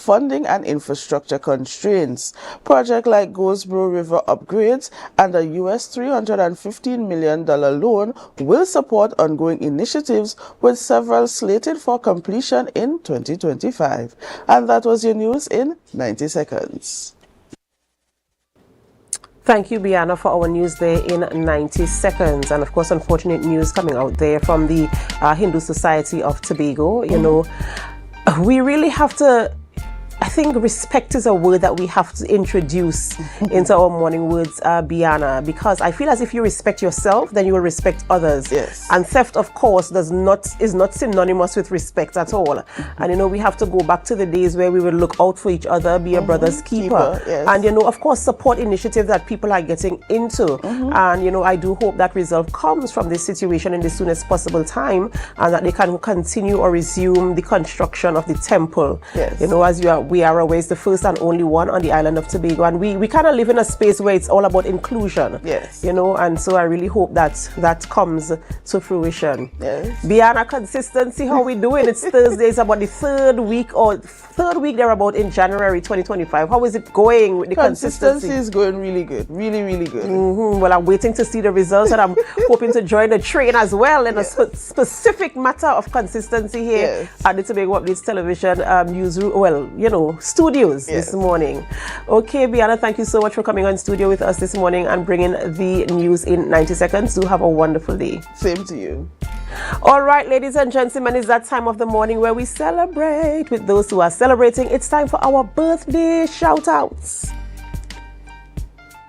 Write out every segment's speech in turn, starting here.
funding and infrastructure constraints. Projects like Goldsboro River upgrades and a US $315 million loan will support ongoing initiatives, with several slated for completion in 2025. And that was your news in 90 seconds. Thank you, Biana, for our news there in 90 seconds. And of course, unfortunate news coming out there from the Hindu Society of Tobago. You know, we really have to, I think respect is a word that we have to introduce into our morning words, Biana, because I feel as if you respect yourself, then you will respect others. Yes. And theft, of course, is not synonymous with respect at all. And you know, we have to go back to the days where we would look out for each other, be a brother's keeper. Yes. And you know, of course, support initiatives that people are getting into. And you know, I do hope that resolve comes from this situation in the soonest possible time, and that they can continue or resume the construction of the temple. Yes. You know, as we are aware, it's the first and only one on the island of Tobago, and we kind of live in a space where it's all about inclusion. Yes. You know, and so I really hope that comes to fruition. Yes. Biana, consistency, how we doing? It's Thursday, it's about the third week thereabout in January 2025. How is it going with the consistency? Consistency is going really good, really good. Well, I'm waiting to see the results, and I'm hoping to join the train as well in a specific matter of consistency here at the Tobago Updates Television newsroom. Well, you know, studios this morning. Okay, Biana, thank you so much for coming on studio with us this morning and bringing the news in 90 seconds. Do have a wonderful day. Same to you. All right, ladies and gentlemen, it's that time of the morning where we celebrate with those who are celebrating. It's time for our birthday shout-outs.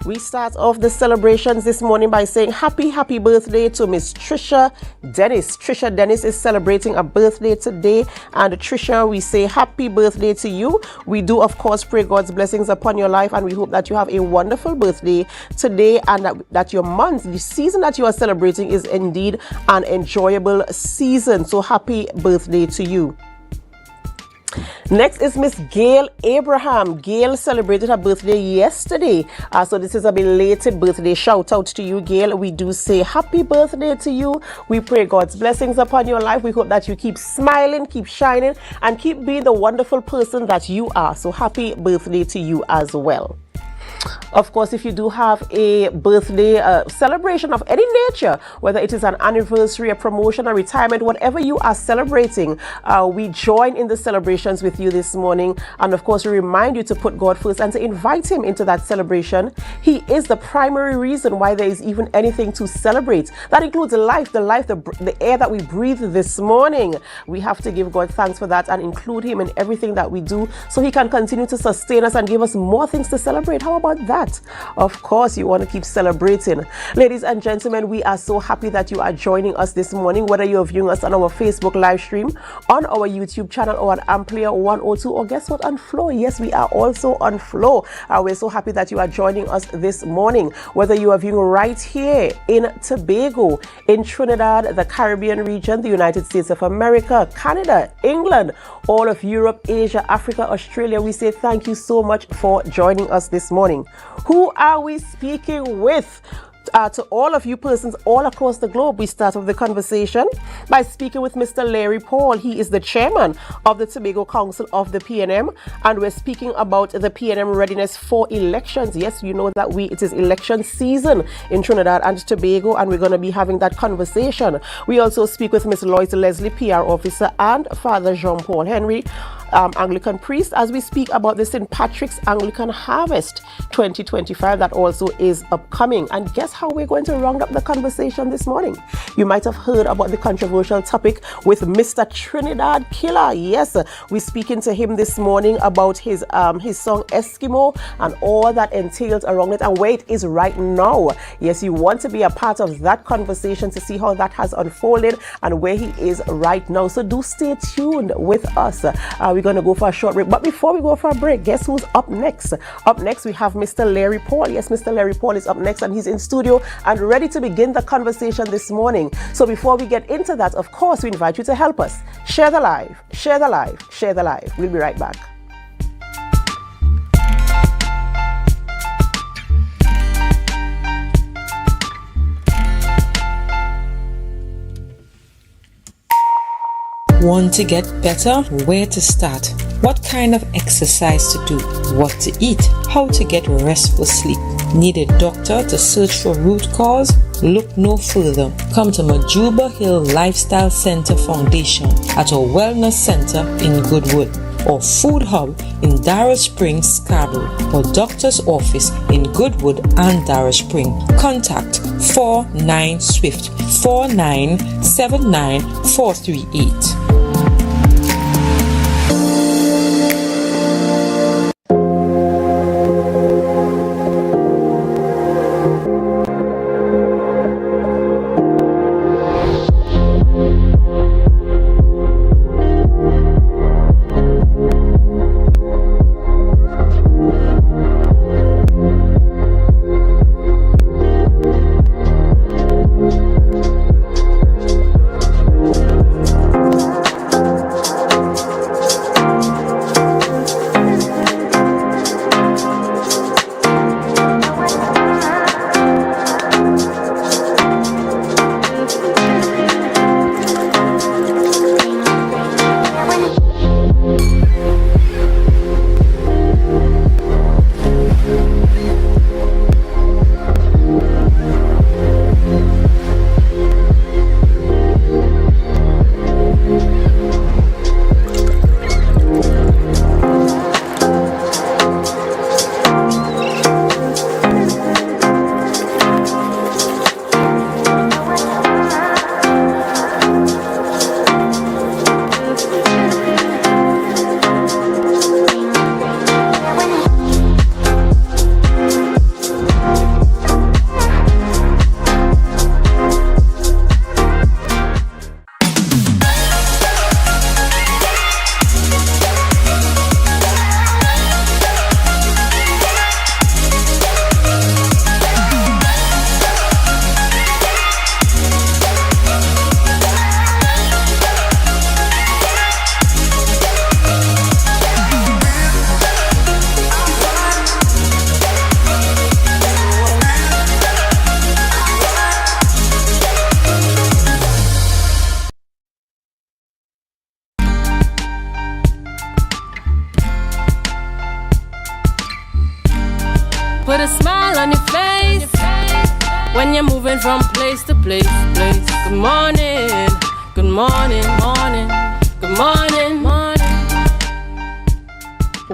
We start off the celebrations this morning by saying happy birthday to Miss Trisha Dennis. Trisha Dennis is celebrating a birthday today, and Trisha, we say happy birthday to you. We do, of course, pray God's blessings upon your life, and we hope that you have a wonderful birthday today, and that your month, the season that you are celebrating, is indeed an enjoyable season. So happy birthday to you. Next is Miss Gail Abraham. Gail celebrated her birthday yesterday. So this is a belated birthday shout out to you, Gail. We do say happy birthday to you. We pray God's blessings upon your life. We hope that you keep smiling, keep shining, and keep being the wonderful person that you are. So happy birthday to you as well. Of course, if you do have a birthday celebration of any nature, whether it is an anniversary, a promotion, a retirement, whatever you are celebrating, we join in the celebrations with you this morning. And of course, we remind you to put God first and to invite him into that celebration. He is the primary reason why there is even anything to celebrate. That includes life, the air that we breathe this morning. We have to give God thanks for that and include him in everything that we do, so he can continue to sustain us and give us more things to celebrate. How about that? Of course, you want to keep celebrating. Ladies and gentlemen, we are so happy that you are joining us this morning, whether you're viewing us on our Facebook live stream, on our YouTube channel, or on AMPLIA 102, or guess what, on Flow. Yes, we are also on Flow. We're so happy that you are joining us this morning, whether you are viewing right here in Tobago, in Trinidad, the Caribbean region, the United States of America, Canada, England, all of Europe, Asia, Africa, Australia. We say thank you so much for joining us this morning. Who are we speaking with? To all of you persons all across the globe, we start off the conversation by speaking with Mr. Larry Paul. He is the chairman of the Tobago Council of the PNM, and we're speaking about the PNM readiness for elections. Yes, you know that it is election season in Trinidad and Tobago, and we're going to be having that conversation. We also speak with Ms. Lois Leslie, PR officer, and Father Jean-Paul Henry, Anglican priest, as we speak about the St. Patrick's Anglican Harvest 2025 that also is upcoming. And guess how we're going to round up the conversation this morning? You might have heard about the controversial topic with Mr. Trinidad Killer. Yes, we're speaking to him this morning about his song Eskimo and all that entails around it and where it is right now. Yes, you want to be a part of that conversation to see how that has unfolded and where he is right now. So do stay tuned with us. We're going to go for a short break. But before we go for a break, guess who's up next? Up next, we have Mr. Larry Paul. Yes, Mr. Larry Paul is up next, and he's in studio and ready to begin the conversation this morning. So before we get into that, of course, we invite you to help us. Share the live, share the live, share the live. We'll be right back. Want to get better? Where to start? What kind of exercise to do, what to eat, how to get restful sleep. Need a doctor to search for root cause? Look no further. Come to Majuba Hill Lifestyle Center Foundation at our Wellness Center in Goodwood, or Food Hub in Darrell Springs, Scarborough, or Doctor's Office in Goodwood and Darrell Springs. Contact 49 Swift 4979 438. Put a smile on your face when you're moving from place to place. Good morning, good morning, morning, good morning, morning.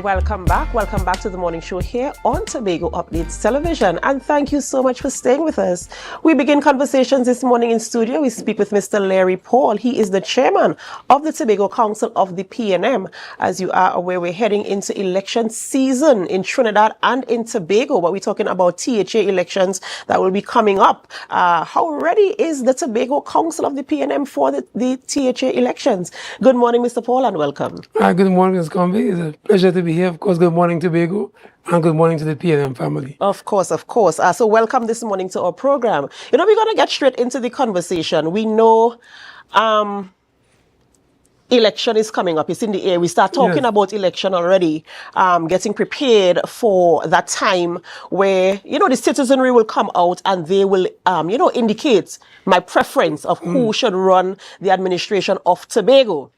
Welcome back to the morning show here on Tobago Updates Television, and thank you so much for staying with us. We begin conversations this morning in studio. We speak with Mr. Larry Paul. He is the chairman of the Tobago Council of the PNM. As you are aware, we're heading into election season in Trinidad and in Tobago, but we're talking about THA elections that will be coming up. How ready is the Tobago Council of the PNM for the THA elections? Good morning, Mr. Paul, and welcome. Good morning, Ms. Comby. It's a pleasure to be here. Of course, good morning, Tobago, and good morning to the PNM family. Of course. So welcome this morning to our program. We're going to get straight into the conversation. We know election is coming up. It's in the air. We start talking about election already, getting prepared for that time where, the citizenry will come out and they will, indicate my preference of who should run the administration of Tobago.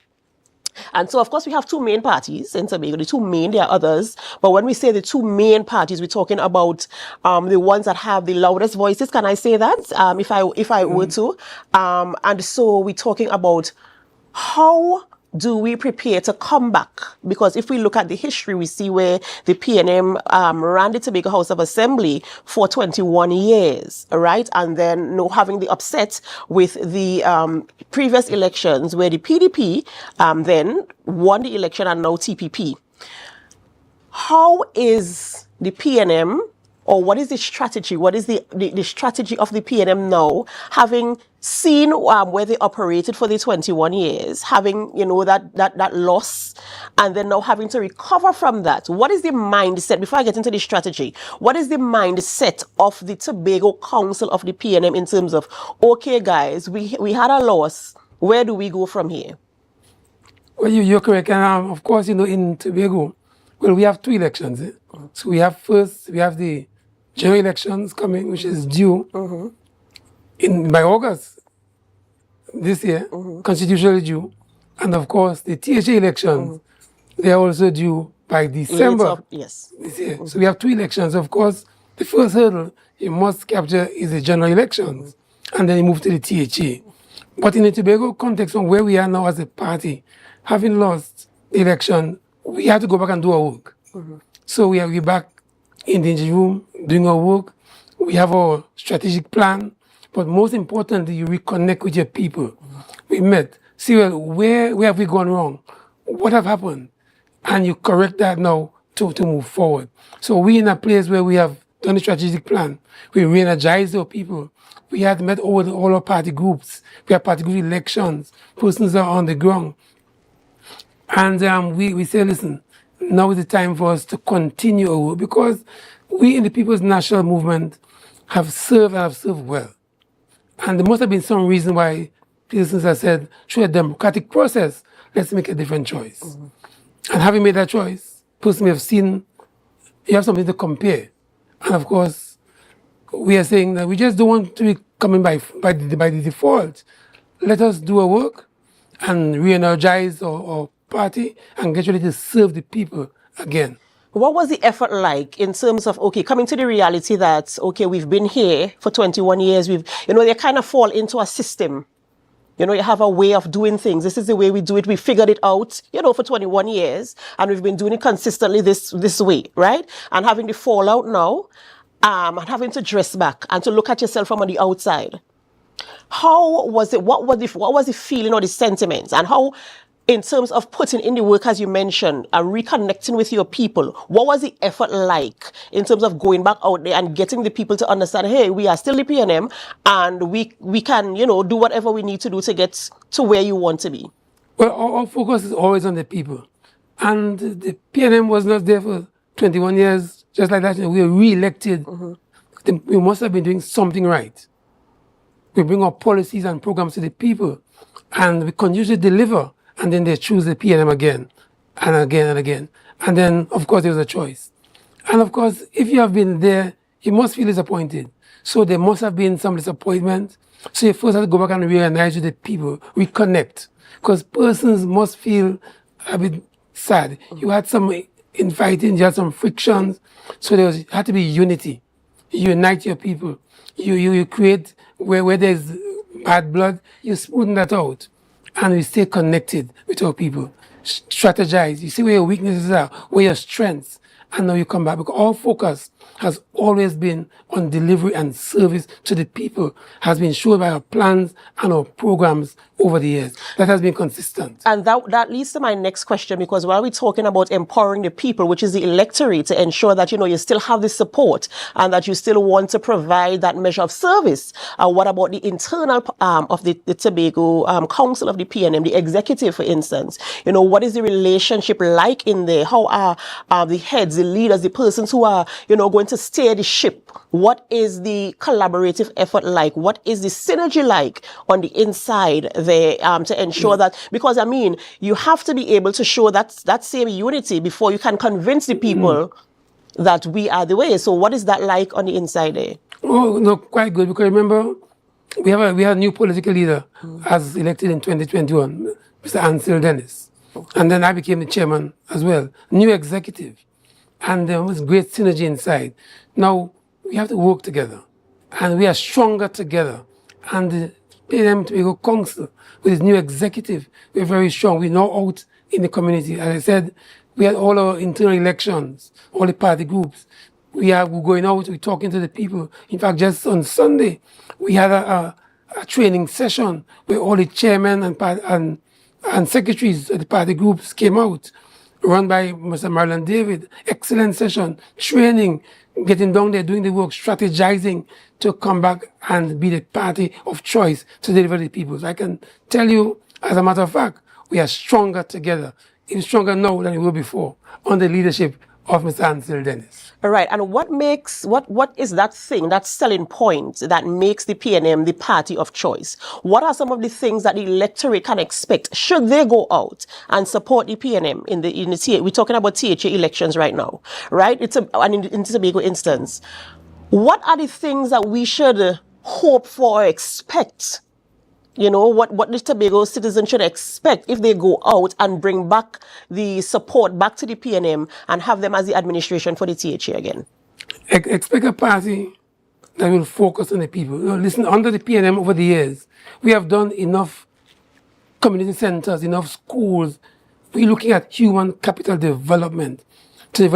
And so, of course, we have two main parties in Tobago. There are others. But when we say the two main parties, we're talking about the ones that have the loudest voices. Can I say that? If I were to. And so we're talking about how do we prepare to come back? Because if we look at the history, we see where the PNM ran the Tobago House of Assembly for 21 years, right? And then having the upset with the previous elections where the PDP then won the election and now TPP. How is the PNM, or what is the strategy? What is the strategy of the PNM now, having seen where they operated for the 21 years, having, that loss, and then now having to recover from that? What is the mindset, before I get into the strategy, what is the mindset of the Tobago Council of the PNM in terms of, okay, guys, we had a loss, where do we go from here? Well, you're correct. And of course, in Tobago, we have two elections. So we have the general elections coming, which is due by August this year, constitutionally due. And of course, the THA elections they are also due by December. Yes. This year. So we have 2 elections. Of course, the first hurdle you must capture is the general elections, and then you move to the THA. But in the Tobago context, from where we are now as a party, having lost the election, we have to go back and do our work. So we're back in the engine room doing our work. We have our strategic plan, but most importantly, you reconnect with your people. We met, see, well, where have we gone wrong? What have happened? And you correct that now to move forward. So we're in a place where we have done a strategic plan. We re-energized our people. We had met all our party groups. We have party group elections. Persons are on the ground. And we say, listen, now is the time for us to continue our work, because we in the People's National Movement have served well. And there must have been some reason why persons have said, through a democratic process, let's make a different choice. And having made that choice, personally have seen you have something to compare. And of course, we are saying that we just don't want to be coming by the default. Let us do our work and re-energize our party and get ready to serve the people again. What was the effort like in terms of, okay, coming to the reality that, okay, we've been here for 21 years, they kind of fall into a system. You have a way of doing things. This is the way we do it. We figured it out, for 21 years, and we've been doing it consistently this way, right? And having the fallout now, and having to dress back and to look at yourself from on the outside. How was it? What was the feeling or the sentiments? And how, in terms of putting in the work, as you mentioned, and reconnecting with your people, what was the effort like in terms of going back out there and getting the people to understand, hey, we are still the PNM, and we can, do whatever we need to do to get to where you want to be? Well, our focus is always on the people. And the PNM was not there for 21 years, just like that. We were re-elected. We must have been doing something right. We bring our policies and programs to the people, and we continue to deliver. And then they choose the PNM again and again and again. And then, of course, there's a choice. And of course, if you have been there, you must feel disappointed. So there must have been some disappointment. So you first have to go back and reunite with the people, reconnect. Because persons must feel a bit sad. You had some infighting, you had some frictions. So there had to be unity. You unite your people. You create, where there's bad blood, you smoothen that out. And we stay connected with our people. Strategize. You see where your weaknesses are, where your strengths. And now you come back. Because our focus has always been on delivery and service to the people, has been shown by our plans and our programs over the years. That has been consistent. And that leads to my next question, because while we're talking about empowering the people, which is the electorate, to ensure that, you still have the support and that you still want to provide that measure of service, what about the internal of the Tobago Council of the PNM, the executive, for instance? What is the relationship like in there? How are the heads, the leaders, the persons who are, going to steer the ship? What is the collaborative effort like? What is the synergy like on the inside there, to ensure that, because you have to be able to show that same unity before you can convince the people that we are the way. So what is that like on the inside there? Oh, no, quite good, because remember, we have a new political leader as elected in 2021, Mr. Ansel Dennis. And then I became the chairman as well, new executive. And there was great synergy inside. Now, we have to work together, and we are stronger together. And the PNM Tobago Council, with its new executive, we're very strong. We're now out in the community. As I said, we had all our internal elections, all the party groups. We're going out, we're talking to the people. In fact, just on Sunday, we had a training session where all the chairmen and secretaries of the party groups came out, run by Mr. Marlon David. Excellent session, training, getting down there, doing the work, strategizing to come back and be the party of choice to deliver the people. So I can tell you, as a matter of fact, we are stronger together, even stronger now than we were before, under the leadership of Mr. Ansel Dennis. All right. And what is that thing, that selling point that makes the PNM the party of choice? What are some of the things that the electorate can expect should they go out and support the PNM in the THA? We're talking about THA elections right now, right? In the Tobago instance. What are the things that we should hope for or expect You know, what the Tobago citizens should expect if they go out and bring back the support back to the PNM and have them as the administration for the THA again? Expect a party that will focus on the people. You know, listen, under the PNM over the years, we have done enough community centers, enough schools. We're looking at human capital development to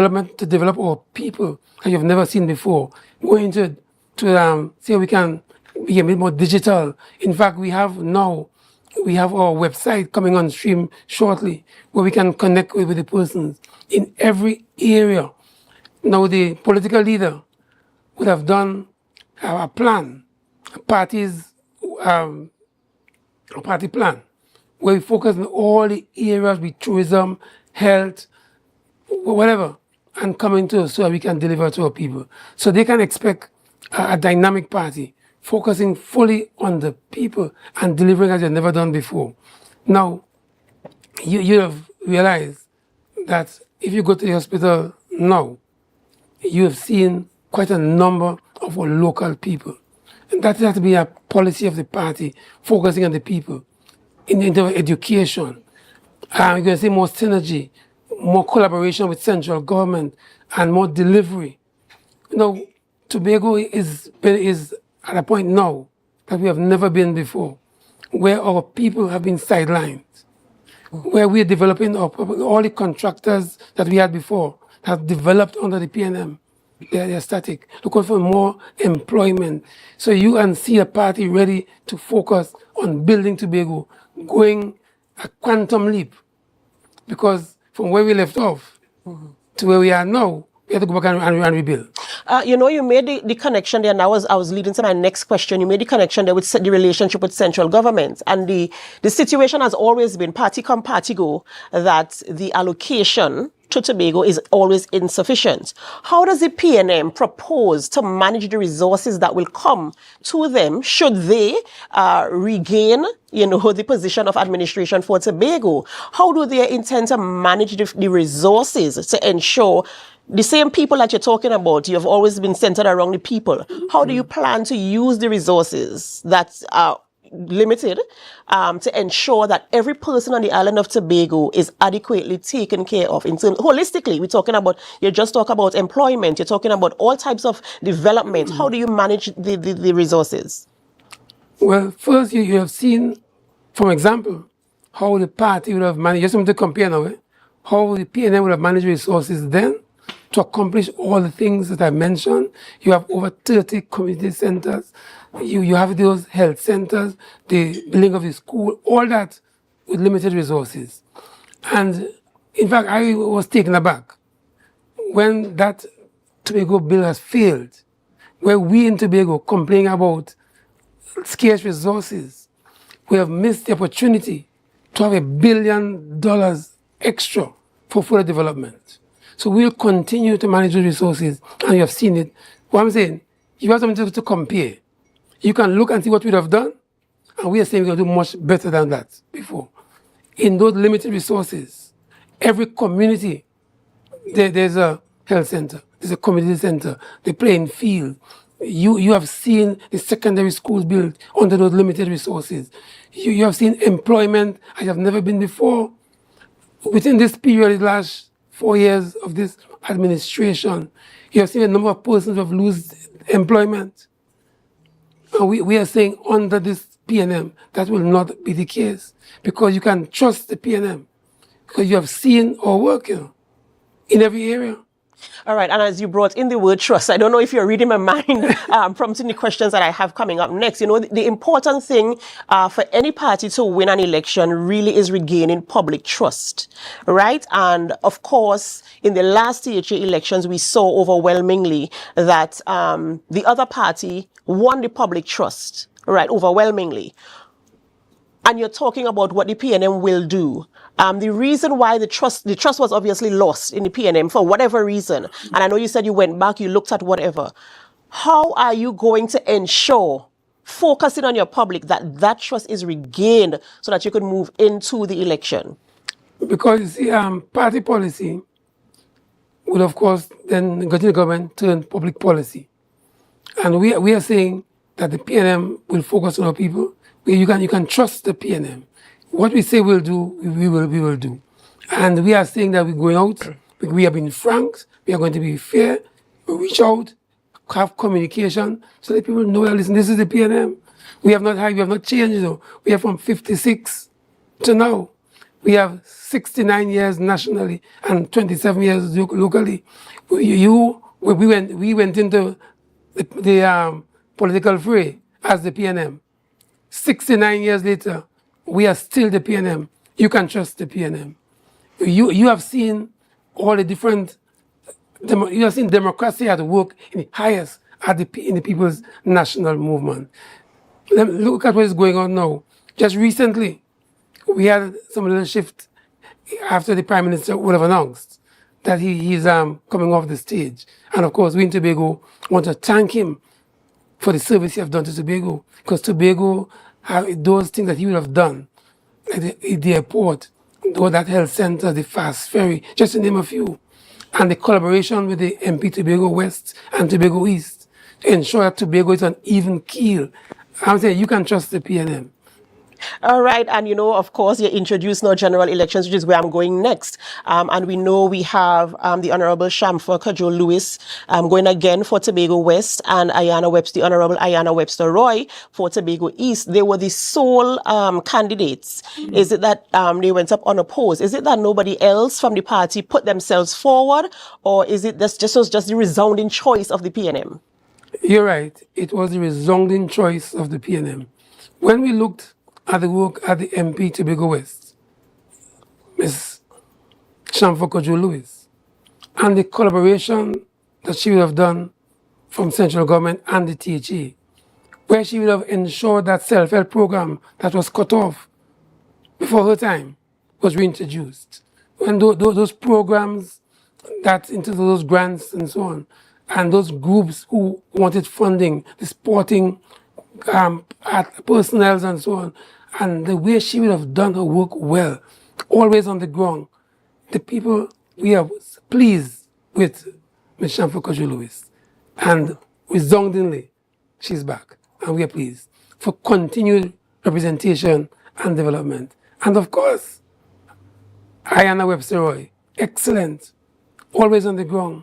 develop our people that you've never seen before. Going to see how we can be a bit more digital. In fact, we have our website coming on stream shortly where we can connect with the persons in every area. Now, the political leader would have done a plan, a party plan, where we focus on all the areas with tourism, health, whatever, and coming to us so that we can deliver to our people. So they can expect a dynamic party focusing fully on the people and delivering as you've never done before. Now, you have realized that if you go to the hospital now, you have seen quite a number of our local people. And that has to be a policy of the party, focusing on the people in education. You're going to see more synergy, more collaboration with central government, and more delivery. You know, Tobago is at a point now that we have never been before, where our people have been sidelined, where we're developing all the contractors that we had before have developed under the PNM. They're static, looking for more employment. So you can see a party ready to focus on building Tobago, going a quantum leap. Because from where we left off to where we are now, we have to go back and rebuild. You know, you made the connection there, and I was leading to my next question. You made the connection there with the relationship with central government. And the situation has always been, party come, party go, that the allocation to Tobago is always insufficient. How does the PNM propose to manage the resources that will come to them should they regain, you know, the position of administration for Tobago? How do they intend to manage the resources to ensure the same people that you're talking about, you've always been centered around the people? How do you plan to use the resources that are limited to ensure that every person on the island of Tobago is adequately taken care of in terms holistically? We're talking about, you just talk about employment, you're talking about all types of development. How do you manage the resources? Well, first you have seen, for example, how the party would have managed, just something to compare now, how the PNM would have managed resources then to accomplish all the things that I mentioned. You have over 30 community centers. You have those health centers, the building of the school, all that with limited resources. And in fact, I was taken aback when that Tobago bill has failed, where we in Tobago complain about scarce resources. We have missed the opportunity to have $1 billion extra for further development. So we'll continue to manage the resources, and you have seen it. What I'm saying, you have something to compare. You can look and see what we have done, and we are saying we're going to do much better than that before. In those limited resources, every community, there's a health center, there's a community center, the playing field. You have seen the secondary schools built under those limited resources. You have seen employment as have never been before. Within this period, the last 4 years of this administration, you have seen a number of persons who have lost employment. And we are saying under this PNM, that will not be the case, because you can trust the PNM, because you have seen our work in every area. All right, and as you brought in the word trust, I don't know if you're reading my mind, prompting the questions that I have coming up next. You know, the important thing for any party to win an election really is regaining public trust, right? And of course, in the last THA elections, we saw overwhelmingly that the other party won the public trust, right, overwhelmingly. And you're talking about what the PNM will do. The reason why the trust was obviously lost in the PNM for whatever reason, and I know you said you went back, you looked at whatever. How are you going to ensure, focusing on your public, that trust is regained so that you can move into the election? Because you see, party policy will, of course, then go to the government, turn public policy. And we are saying that the PNM will focus on our people. You can trust the PNM. What we say we'll do, we will do. And we are saying that we're going out, we are being frank, we are going to be fair, we reach out, have communication, so that people know that, listen, this is the PNM. We have not changed, you know. We are from 56 to now. We have 69 years nationally and 27 years locally. We went into the political fray as the PNM. 69 years later, we are still the PNM. You can trust the PNM. You have seen all the different, you have seen democracy at work in the highest in the People's National Movement. Look at what is going on now. Just recently, we had some little shift after the Prime Minister would have announced that he's coming off the stage. And of course, we in Tobago want to thank him for the service he has done to Tobago, because Tobago, those things that he would have done, like the airport, that health center, the fast ferry, just to name a few, and the collaboration with the MP Tobago West and Tobago East to ensure that Tobago is on even keel. I'm saying you can trust the PNM. All right, and you know, of course, you introduced now general elections, which is where I'm going next. And we know we have the Honorable Shamfor Cudjoe Lewis going again for Tobago West, and the Honorable Ayanna Webster Roy for Tobago East. They were the sole candidates. Is it that they went up unopposed? Is it that nobody else from the party put themselves forward, or is it just the resounding choice of the PNM? You're right. It was the resounding choice of the PNM. When we looked at the work at the MP Tobago West, Ms. Shamfor Cudjoe Lewis, and the collaboration that she would have done from central government and the THA, where she would have ensured that self-help program that was cut off before her time was reintroduced. When those programs that into those grants and so on, and those groups who wanted funding, the sporting personnel and so on, and the way she would have done her work well, always on the ground, the people, we are pleased with Ms. Shamfor Cudjoe Lewis. And resoundingly, she's back. And we are pleased for continued representation and development. And of course, Ayanna Webster Roy, excellent, always on the ground,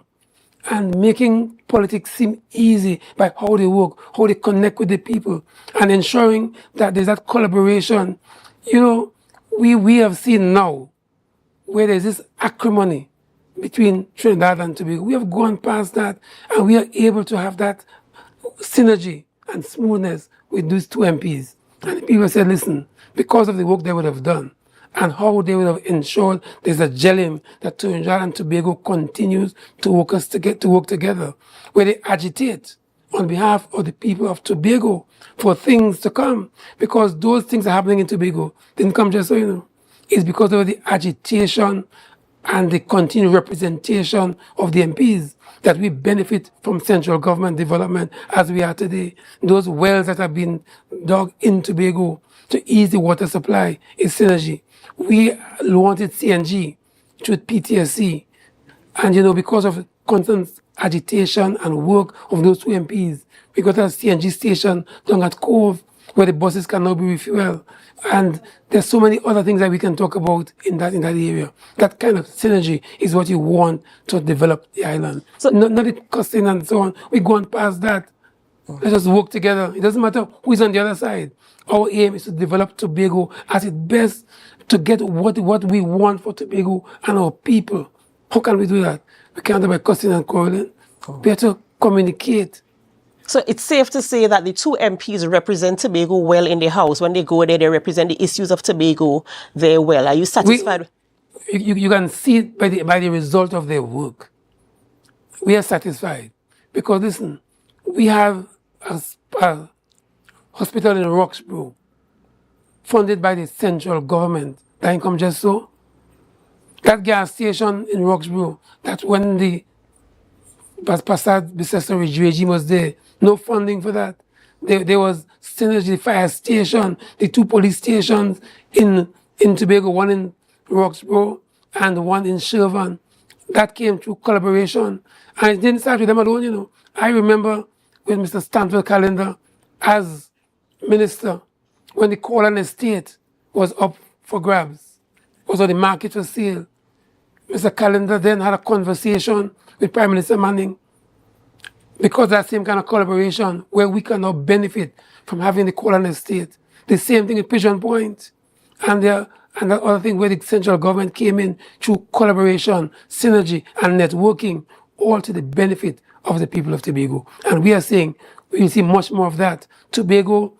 and making politics seem easy by how they work, how they connect with the people, and ensuring that there's that collaboration. You know, we have seen now where there's this acrimony between Trinidad and Tobago. We have gone past that, and we are able to have that synergy and smoothness with these two MPs. And the people said, listen, because of the work they would have done, and how they would have ensured there's a gelling that Trinidad and Tobago continues to work together, where they agitate on behalf of the people of Tobago for things to come, because those things are happening in Tobago didn't come just so, you know. It's because of the agitation and the continued representation of the MPs that we benefit from central government development as we are today. Those wells that have been dug in Tobago to ease the water supply is synergy. We wanted CNG through PTSC, and you know, because of constant agitation and work of those two MPs, we got a CNG station down at Cove where the buses can now be refueled. And there's so many other things that we can talk about in that area. That kind of synergy is what you want to develop the island. So not the costing and so on. We're going past that. Let's just work together. It doesn't matter who is on the other side. Our aim is to develop Tobago as its best, to get what we want for Tobago and our people. How can we do that? We can't do it by cussing and quarreling. We have to communicate. So it's safe to say that the two MPs represent Tobago well in the House. When they go there, they represent the issues of Tobago very well. Are you satisfied? You can see it by the result of their work. We are satisfied. Because listen, we have a hospital in Roxborough funded by the central government. That income just so. That gas station in Roxborough, that when the Passad Bicester regime was there, no funding for that. There was synergy, fire station, the two police stations in Tobago, one in Roxborough and one in Shervan. That came through collaboration. And it didn't start with them alone, you know. I remember when Mr. Stanfield Calendar, as minister, when the colon estate was up for grabs, was on the market for sale, Mr. Callender then had a conversation with Prime Minister Manning because that same kind of collaboration where we can now benefit from having the colon estate. The same thing with Pigeon Point and the other thing where the central government came in through collaboration, synergy and networking, all to the benefit of the people of Tobago. And we are saying we'll see much more of that. Tobago,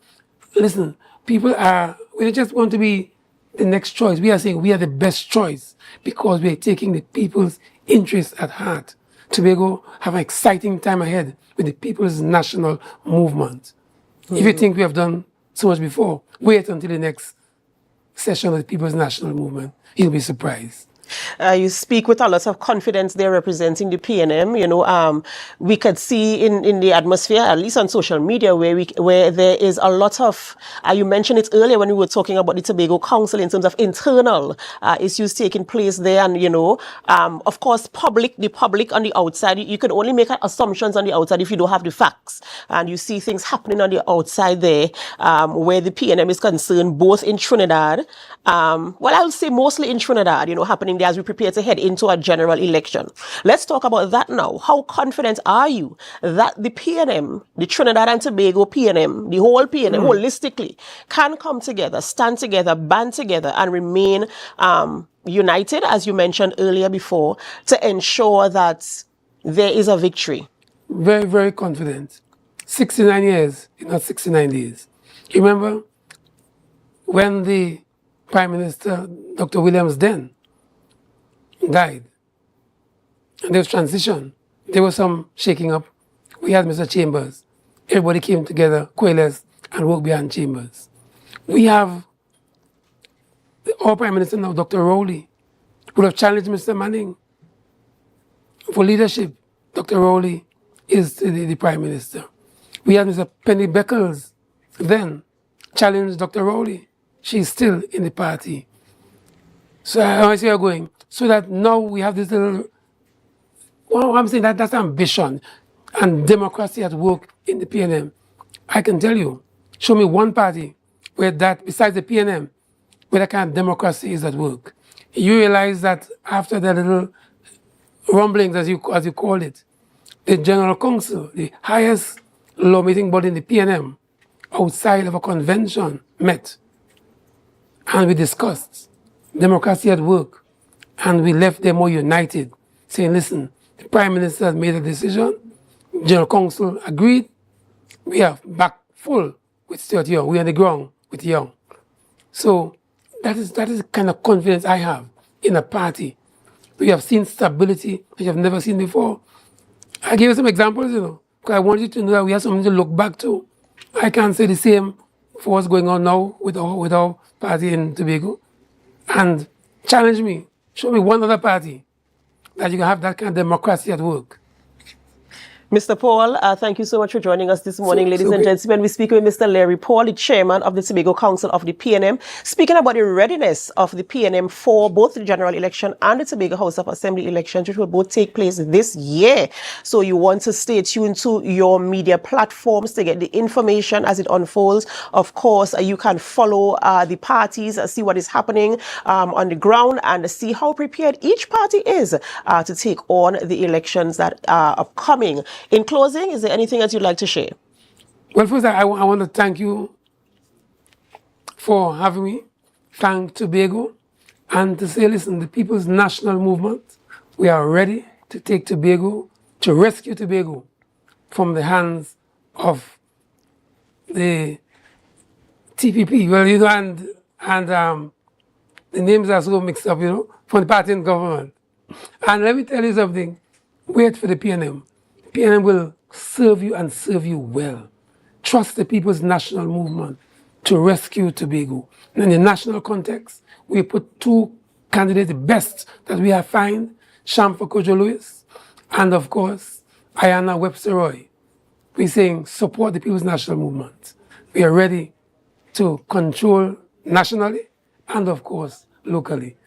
listen, we don't just want to be the next choice. We are saying we are the best choice because we are taking the people's interests at heart. Tobago have an exciting time ahead with the People's National Movement. If you think we have done so much before, wait until the next session of the People's National Movement. You'll be surprised. You speak with a lot of confidence there representing the PNM. You know, we could see in the atmosphere, at least on social media, where there is a lot of, you mentioned it earlier when we were talking about the Tobago Council in terms of internal issues taking place there. And, you know, of course, the public on the outside, you can only make assumptions on the outside if you don't have the facts. And you see things happening on the outside there where the PNM is concerned, both in Trinidad, well, I'll say mostly in Trinidad, you know, happening there as we prepare to head into a general election. Let's talk about that now. How confident are you that the PNM, the Trinidad and Tobago PNM, the whole PNM, holistically, can come together, stand together, band together, and remain united, as you mentioned earlier before, to ensure that there is a victory? Very, very confident. 69 years, not 69 days. You remember when the Prime Minister, Dr. Williams then, died, and there was transition, there was some shaking up. We had Mr. Chambers. Everybody came together, coalesced, and worked behind Chambers. We have our Prime Minister now, Dr. Rowley, who have challenged Mr. Manning for leadership. Dr. Rowley is the Prime Minister. We had Mr. Penny Beckles then challenged Dr. Rowley. She's still in the party. So I see her going. So that now we have this little, well, I'm saying that's ambition and democracy at work in the PNM. I can tell you, show me one party where that, besides the PNM, where that kind of democracy is at work. You realize that after the little rumblings, as you call it, the General Council, the highest law-making body in the PNM, outside of a convention, met. And we discussed democracy at work. And we left them more united, saying, listen, the Prime Minister has made a decision, General Council agreed, we are back full with Stuart Young, we are on the ground with Young. So that is the kind of confidence I have in a party. We have seen stability that you have never seen before. I gave you some examples, you know, because I want you to know that we have something to look back to. I can't say the same for what's going on now with our party in Tobago. And challenge me. Show me one other party that you can have that kind of democracy at work. Mr. Paul, thank you so much for joining us this morning, ladies and gentlemen. We're speaking with Mr. Larry Paul, the chairman of the Tobago Council of the PNM, speaking about the readiness of the PNM for both the general election and the Tobago House of Assembly elections, which will both take place this year. So you want to stay tuned to your media platforms to get the information as it unfolds. Of course, you can follow the parties, see what is happening on the ground, and see how prepared each party is to take on the elections that are upcoming. In closing, is there anything that you'd like to share? Well, first, I want to thank you for having me. Thank Tobago. And to say, listen, the People's National Movement, we are ready to take Tobago, to rescue Tobago from the hands of the TPP. Well, you know, and the names are so mixed up, you know, from the party and government. And let me tell you something. Wait for the PNM. PNM will serve you and serve you well. Trust the People's National Movement to rescue Tobago. And in the national context, we put two candidates, the best that we have found, Shamfa Kojo-Lewis, and of course, Ayana Webster-Roy. We're saying support the People's National Movement. We are ready to control nationally and of course, locally.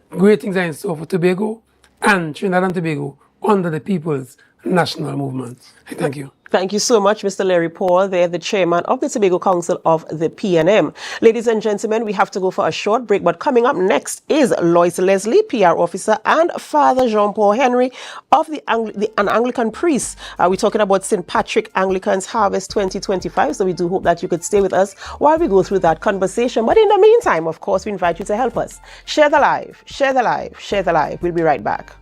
Great things are in store for Tobago and Trinidad and Tobago under the People's National Movement. Thank you. Thank you so much, Mr. Larry Paul. They're the chairman of the Tobago Council of the PNM. Ladies and gentlemen, we have to go for a short break, but coming up next is Lois Leslie, PR officer, and Father Jean-Paul Henry of an Anglican priest. We're talking about St. Patrick Anglican's Harvest 2025, so we do hope that you could stay with us while we go through that conversation. But in the meantime, of course, we invite you to help us. Share the live, share the live, share the live. We'll be right back.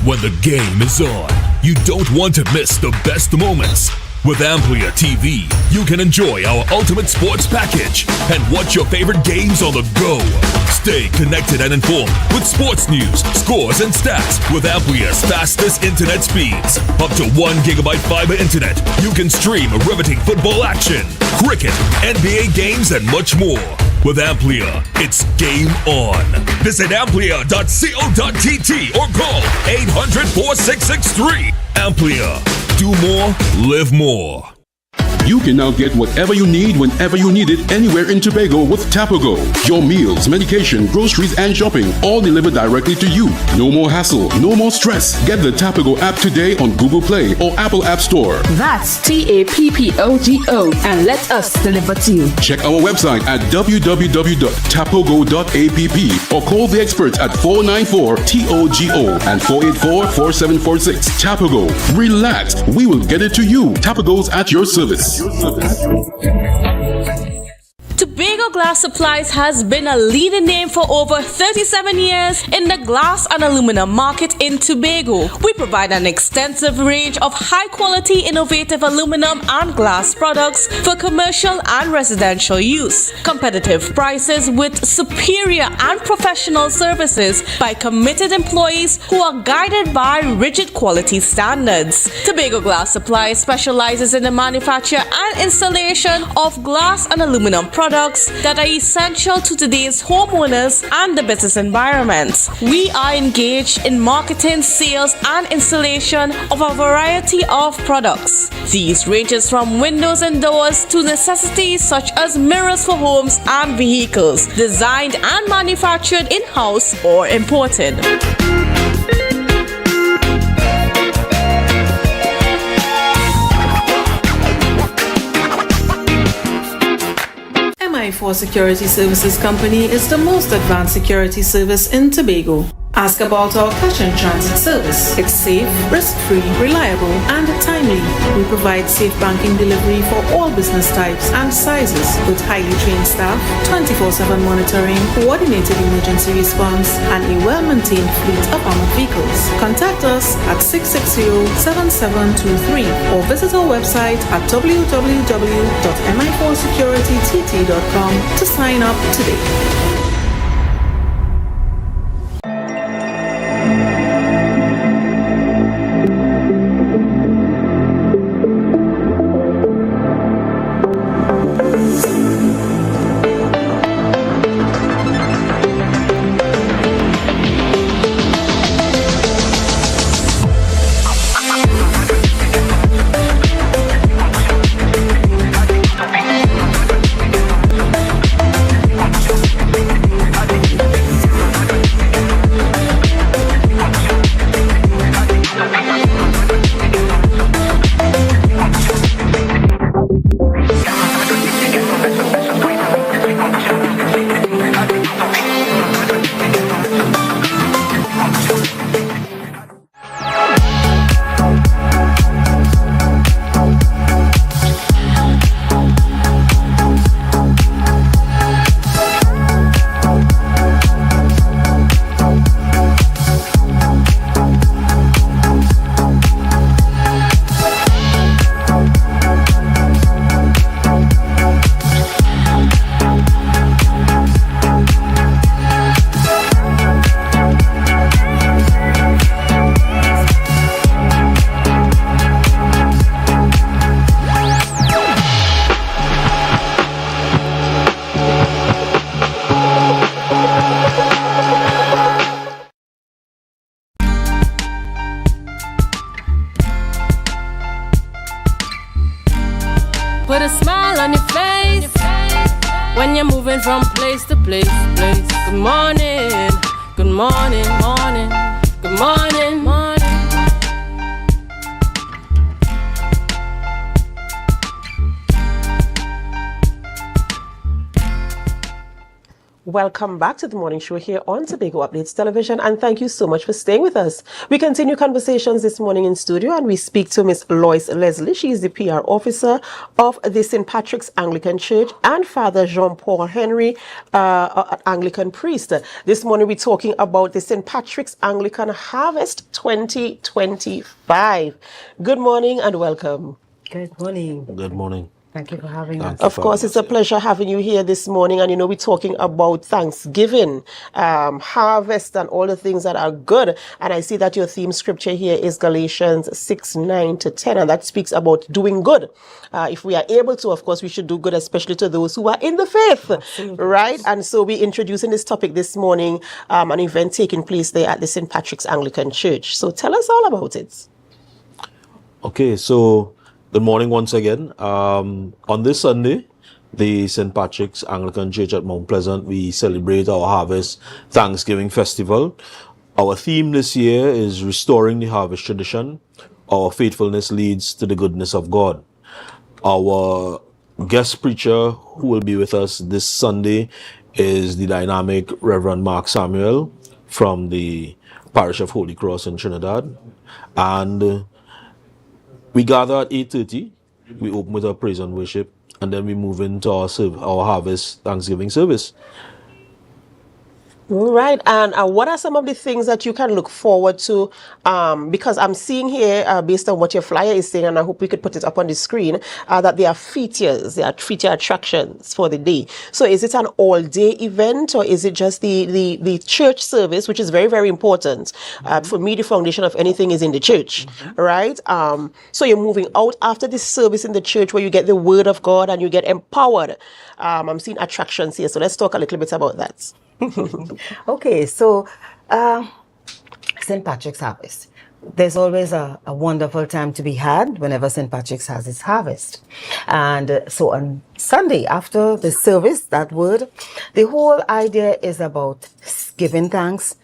When the game is on, you don't want to miss the best moments. With AMPLIA TV, you can enjoy our ultimate sports package and watch your favorite games on the go. Stay connected and informed with sports news, scores, and stats with AMPLIA's fastest internet speeds. Up to 1 gigabyte fiber internet, you can stream riveting football action, cricket, NBA games, and much more. With AMPLIA, it's game on. Visit amplia.co.tt or call 800-4663. AMPLIA. Do more, live more. You can now get whatever you need whenever you need it anywhere in Tobago with Tobago. Your meals, medication, groceries, and shopping all delivered directly to you. No more hassle, no more stress. Get the Tobago app today on Google Play or Apple App Store. That's TAPPOGO and let us deliver to you. Check our website at www.tapogo.app or call the experts at 494-TOGO and 484-4746. Tobago. Relax. We will get it to you. Tobago's at your service. Tobago Glass Supplies has been a leading name for over 37 years in the glass and aluminum market in Tobago. We provide an extensive range of high-quality, innovative aluminum and glass products for commercial and residential use. Competitive prices with superior and professional services by committed employees who are guided by rigid quality standards. Tobago Glass Supplies specializes in the manufacture and installation of glass and aluminum products that are essential to today's homeowners and the business environment. We are engaged in marketing, sales, and installation of a variety of products. These ranges from windows and doors to necessities such as mirrors for homes and vehicles, designed and manufactured in-house or imported. MI4 Security Services Company is the most advanced security service in Tobago. Ask about our cash and transit service. It's safe, risk-free, reliable, and timely. We provide safe banking delivery for all business types and sizes with highly trained staff, 24/7 monitoring, coordinated emergency response, and a well-maintained fleet of armored vehicles. Contact us at 660-7723 or visit our website at www.mi4securitytt.com to sign up today. place. Good morning, good morning, morning, good morning, morning. Welcome back to the morning show here on Tobago Updates Television, and thank you so much for staying with us. We continue conversations this morning in studio, and we speak to Miss Lois Leslie. She is the PR officer of the St. Patrick's Anglican Church, and Father Jean-Paul Henry, Anglican priest. This morning we're talking about the St. Patrick's Anglican Harvest 2025. Good morning and welcome. Good morning. Good morning. Thank you for having us. Of course, it's a pleasure having you here this morning. And, we're talking about Thanksgiving, harvest, and all the things that are good. And I see that your theme scripture here is Galatians 6:9-10. And that speaks about doing good. If we are able to, of course, we should do good, especially to those who are in the faith. Absolutely. Right? And so we're introducing this topic this morning, an event taking place there at the St. Patrick's Anglican Church. So tell us all about it. Okay, so good morning once again. On this Sunday, the St. Patrick's Anglican Church at Mount Pleasant, we celebrate our Harvest Thanksgiving Festival. Our theme this year is Restoring the Harvest Tradition. Our faithfulness leads to the goodness of God. Our guest preacher who will be with us this Sunday is the dynamic Reverend Mark Samuel from the Parish of Holy Cross in Trinidad. And we gather at 8:30, we open with our praise and worship, and then we move into our Harvest Thanksgiving service. All right. And what are some of the things that you can look forward to? Because I'm seeing here, based on what your flyer is saying, and I hope we could put it up on the screen, that there are features, there are feature attractions for the day. So is it an all-day event, or is it just the church service, which is very, very important? For me, the foundation of anything is in the church, right? So you're moving out after this service in the church where you get the word of God and you get empowered. I'm seeing attractions here. So let's talk a little bit about that. Okay, so St. Patrick's Harvest. There's always a wonderful time to be had whenever St. Patrick's has its harvest. And so on Sunday, after the service, that word, the whole idea is about giving thanks,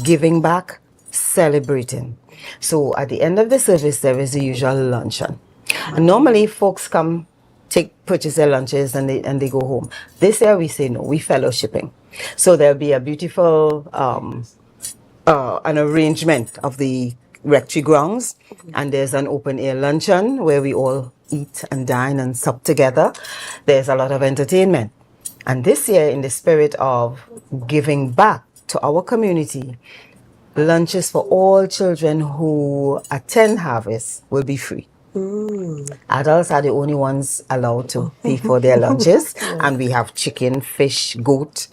giving back, celebrating. So at the end of the service, there is the usual luncheon. And normally folks come, purchase their lunches, and they go home. This year we say no, we fellowshipping. So there'll be a beautiful an arrangement of the rectory grounds, and there's an open air luncheon where we all eat and dine and sup together. There's a lot of entertainment. And this year, in the spirit of giving back to our community, lunches for all children who attend Harvest will be free. Adults are the only ones allowed to pay for their lunches, and we have chicken, fish, goat,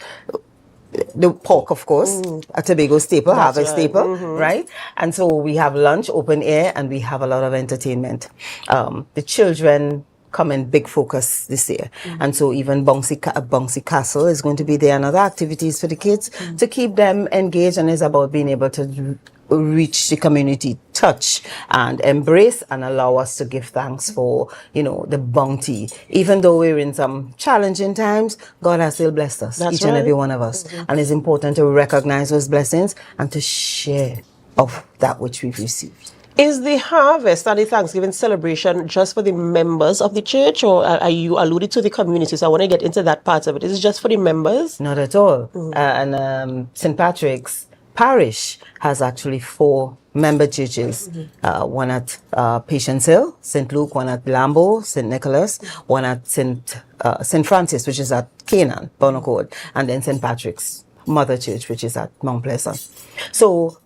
the pork, of course, a Tobago staple, harvest staple, right? And so we have lunch, open air, and we have a lot of entertainment. The children come in big focus this year, and so even Bouncy Castle is going to be there, and other activities for the kids to keep them engaged, and it's about being able to reach the community, touch and embrace and allow us to give thanks for, the bounty. Even though we're in some challenging times, God has still blessed us, each and every one of us. And it's important to recognize those blessings and to share of that which we've received. Is the harvest and the Thanksgiving celebration just for the members of the church, or are you alluded to the community? So I want to get into that part of it. Is it just for the members? Not at all. And St. Patrick's Parish has actually 4 member churches, one at Patience Hill, St. Luke, one at Lambo, St. Nicholas, one at St. Francis, which is at Canaan, Bonacord, and then St. Patrick's Mother Church, which is at Mount Pleasant. So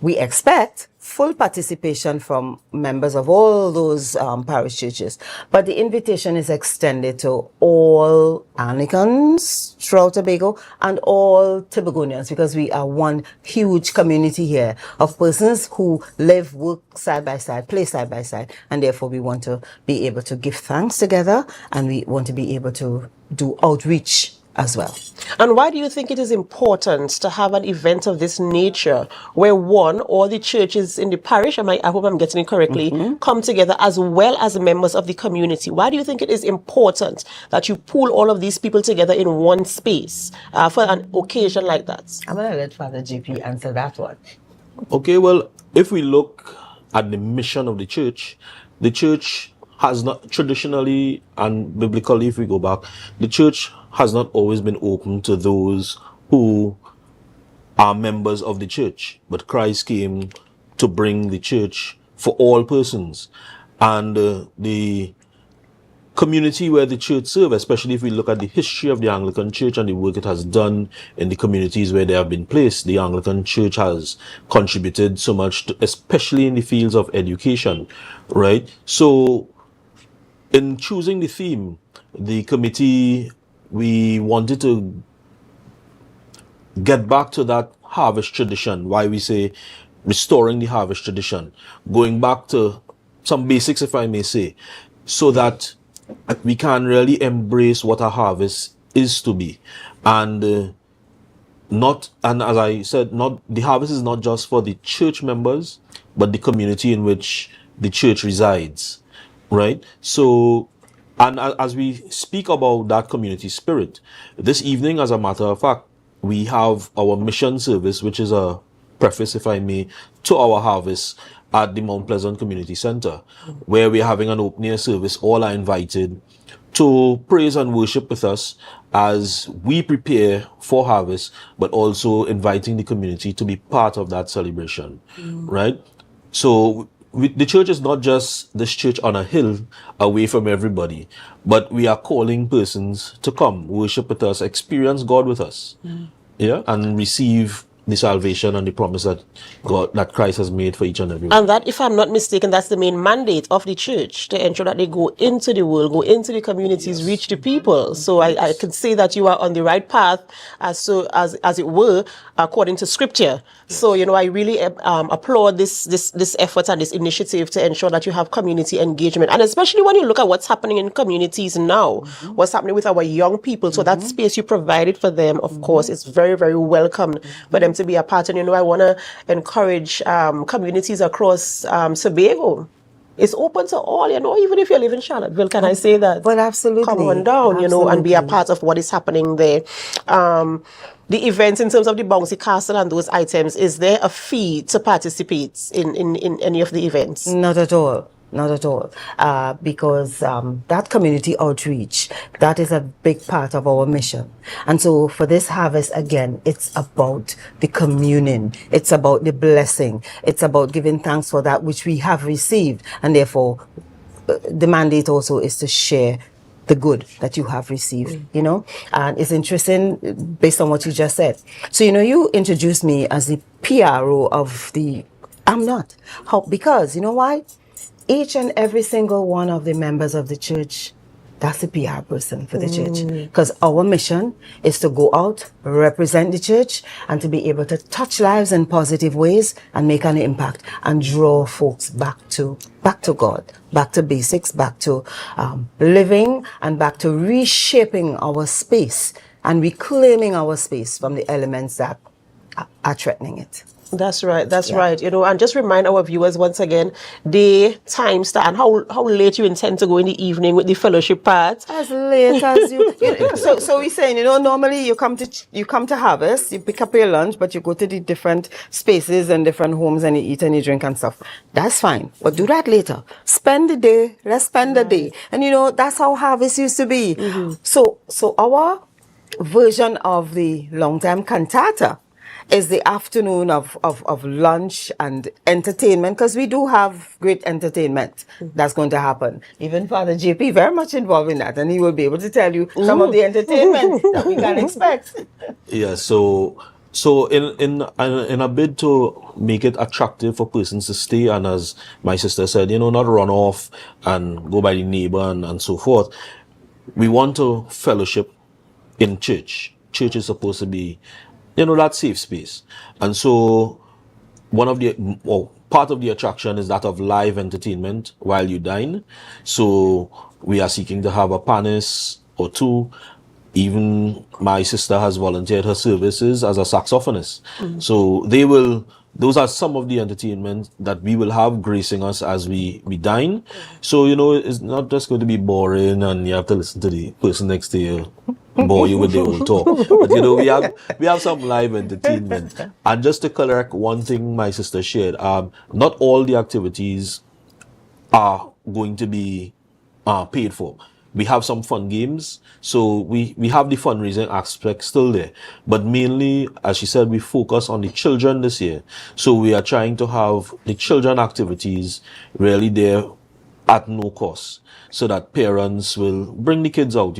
we expect full participation from members of all those parish churches, but the invitation is extended to all Anglicans throughout Tobago and all Tobagonians, because we are one huge community here of persons who live, work side by side, play side by side, and therefore we want to be able to give thanks together, and we want to be able to do outreach as well. And why do you think it is important to have an event of this nature where all the churches in the parish, I hope I'm getting it correctly, come together as well as members of the community? Why do you think it is important that you pull all of these people together in one space for an occasion like that? I'm going to let Father JP answer that one. Okay, well, if we look at the mission of the church has not traditionally and biblically, if we go back, the church has not always been open to those who are members of the church. But Christ came to bring the church for all persons. And the community where the church serves, especially if we look at the history of the Anglican Church and the work it has done in the communities where they have been placed, the Anglican Church has contributed so much, especially in the fields of education, right? So, in choosing the theme, the committee, we wanted to get back to that harvest tradition, why we say restoring the harvest tradition, going back to some basics, if I may say, so that we can really embrace what a harvest is to be. And as I said, the harvest is not just for the church members, but the community in which the church resides, right? So, and as we speak about that community spirit, this evening, as a matter of fact, we have our mission service, which is a preface, if I may, to our harvest at the Mount Pleasant Community Center, where we're having an open air service. All are invited to praise and worship with us as we prepare for harvest, but also inviting the community to be part of that celebration, right? So the church is not just this church on a hill away from everybody, but we are calling persons to come, worship with us, experience God with us, and receive the salvation and the promise that Christ has made for each and every one. And that, if I'm not mistaken, that's the main mandate of the church, to ensure that they go into the world, go into the communities, reach the people. So I can say that you are on the right path, as it were, according to Scripture. So, I really applaud this effort and this initiative to ensure that you have community engagement. And especially when you look at what's happening in communities now, what's happening with our young people. So that space you provided for them, of course, is very, very welcome for them to be a part. And, I want to encourage communities across Tobago. It's open to all, even if you live in Charlottesville, can I say that? Well, absolutely. Come on down, and be a part of what is happening there. The events in terms of the bouncy castle and those items, is there a fee to participate in any of the events? Not at all. Not at all. Because that community outreach, that is a big part of our mission. And so for this harvest, again, it's about the communion. It's about the blessing. It's about giving thanks for that which we have received. And therefore, the mandate also is to share the good that you have received, and it's interesting based on what you just said. So, you introduced me as the PRO of I'm not. Because, why? Each and every single one of the members of the church, that's the PR person for the church. Because our mission is to go out, represent the church, and to be able to touch lives in positive ways and make an impact and draw folks back to God, back to basics, back to living, and back to reshaping our space and reclaiming our space from the elements that are threatening it. That's right. That's right. And just remind our viewers once again, day, time, start, and how late you intend to go in the evening with the fellowship part. As late as you. So we're saying, normally you come to harvest, you pick up your lunch, but you go to the different spaces and different homes and you eat and you drink and stuff. That's fine. But do that later. Spend the day. Let's spend the day. And that's how harvest used to be. So our version of the long-time cantata is the afternoon of lunch and entertainment, because we do have great entertainment that's going to happen. Even Father JP very much involved in that, and he will be able to tell you some of the entertainment that we can expect. Yeah, so in a bid to make it attractive for persons to stay, and as my sister said, not run off and go by the neighbor and so forth, we want to fellowship in church. Church is supposed to be that safe space. And so part of the attraction is that of live entertainment while you dine. So we are seeking to have a panis or two even my sister has volunteered her services as a saxophonist. So those are some of the entertainment that we will have gracing us as we dine. So, it's not just going to be boring and you have to listen to the person next to you bore you with their own talk. But, we have some live entertainment. And just to correct one thing my sister shared, not all the activities are going to be paid for. We have some fun games, so we have the fundraising aspect still there. But mainly, as she said, we focus on the children this year. So we are trying to have the children activities really there at no cost, so that parents will bring the kids out,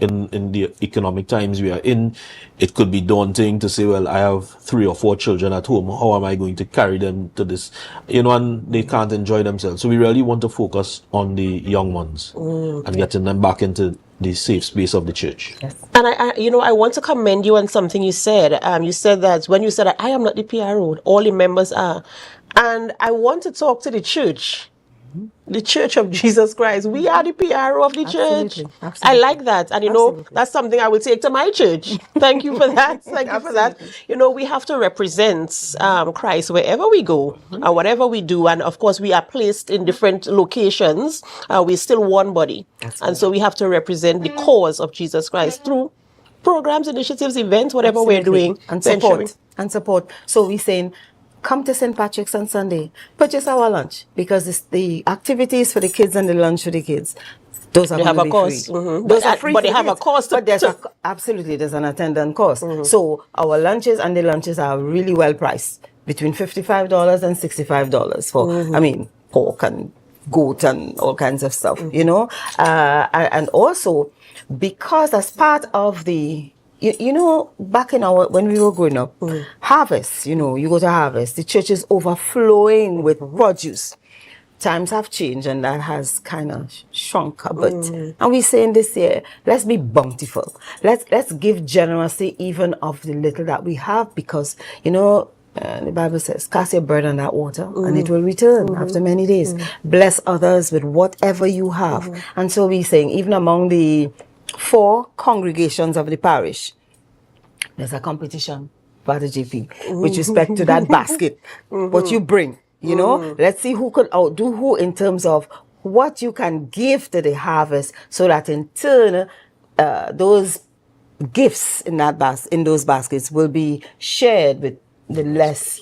in the economic times we are in. It could be daunting to say, well, I have 3 or 4 children at home. How am I going to carry them to this? And they can't enjoy themselves. So we really want to focus on the young ones and getting them back into the safe space of the church. Yes. And I want to commend you on something you said. You said that when you said that I am not the PRO, all the members are. And I want to talk to the church. The Church of Jesus Christ. We are the PRO of the church. Absolutely. I like that. And that's something I will take to my church. Thank you for that. Thank you for that. We have to represent Christ wherever we go and whatever we do. And of course, we are placed in different locations. We're still one body. And so we have to represent the cause of Jesus Christ through programs, initiatives, events, whatever we're doing. And support. And support. So we're saying, come to St. Patrick's on Sunday. Purchase our lunch, because it's the activities for the kids and the lunch for the kids. Those are going to be free. Those are free, but they have a cost. But there's absolutely there's an attendant cost. So our lunches and the lunches are really well priced, between $55 and $65 for pork and goat and all kinds of stuff. And also because as part of the back in when we were growing up, harvest, you go to harvest, the church is overflowing with produce. Times have changed and that has kind of shrunk a bit. And we're saying this year, let's be bountiful. Let's give generously even of the little that we have, because, the Bible says, cast your burden on that water and it will return after many days. Bless others with whatever you have. And so we're saying, even among the 4 congregations of the parish, there's a competition, Father JP, with respect to that basket, what you bring, let's see who could outdo who in terms of what you can give to the harvest, so that in turn, those gifts in those baskets will be shared with the less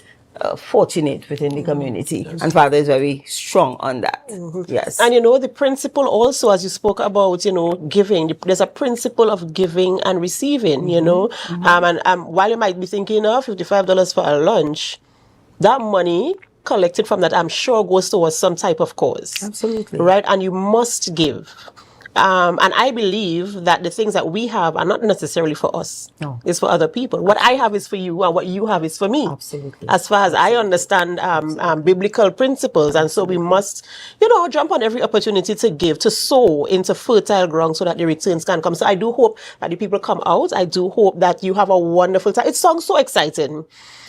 fortunate within the community. And Father is very strong on that. Yes. And the principle also, as you spoke about, giving, there's a principle of giving and receiving, and while you might be thinking of $55 for a lunch, that money collected from that, I'm sure, goes towards some type of cause. Absolutely. Right? And you must give. And I believe that the things that we have are not necessarily for us. No. It's for other people. What I have is for you, and what you have is for me. Absolutely. As far as I understand biblical principles. And so we must, jump on every opportunity to give, to sow into fertile ground so that the returns can come. So I do hope that the people come out. I do hope that you have a wonderful time. It sounds so exciting.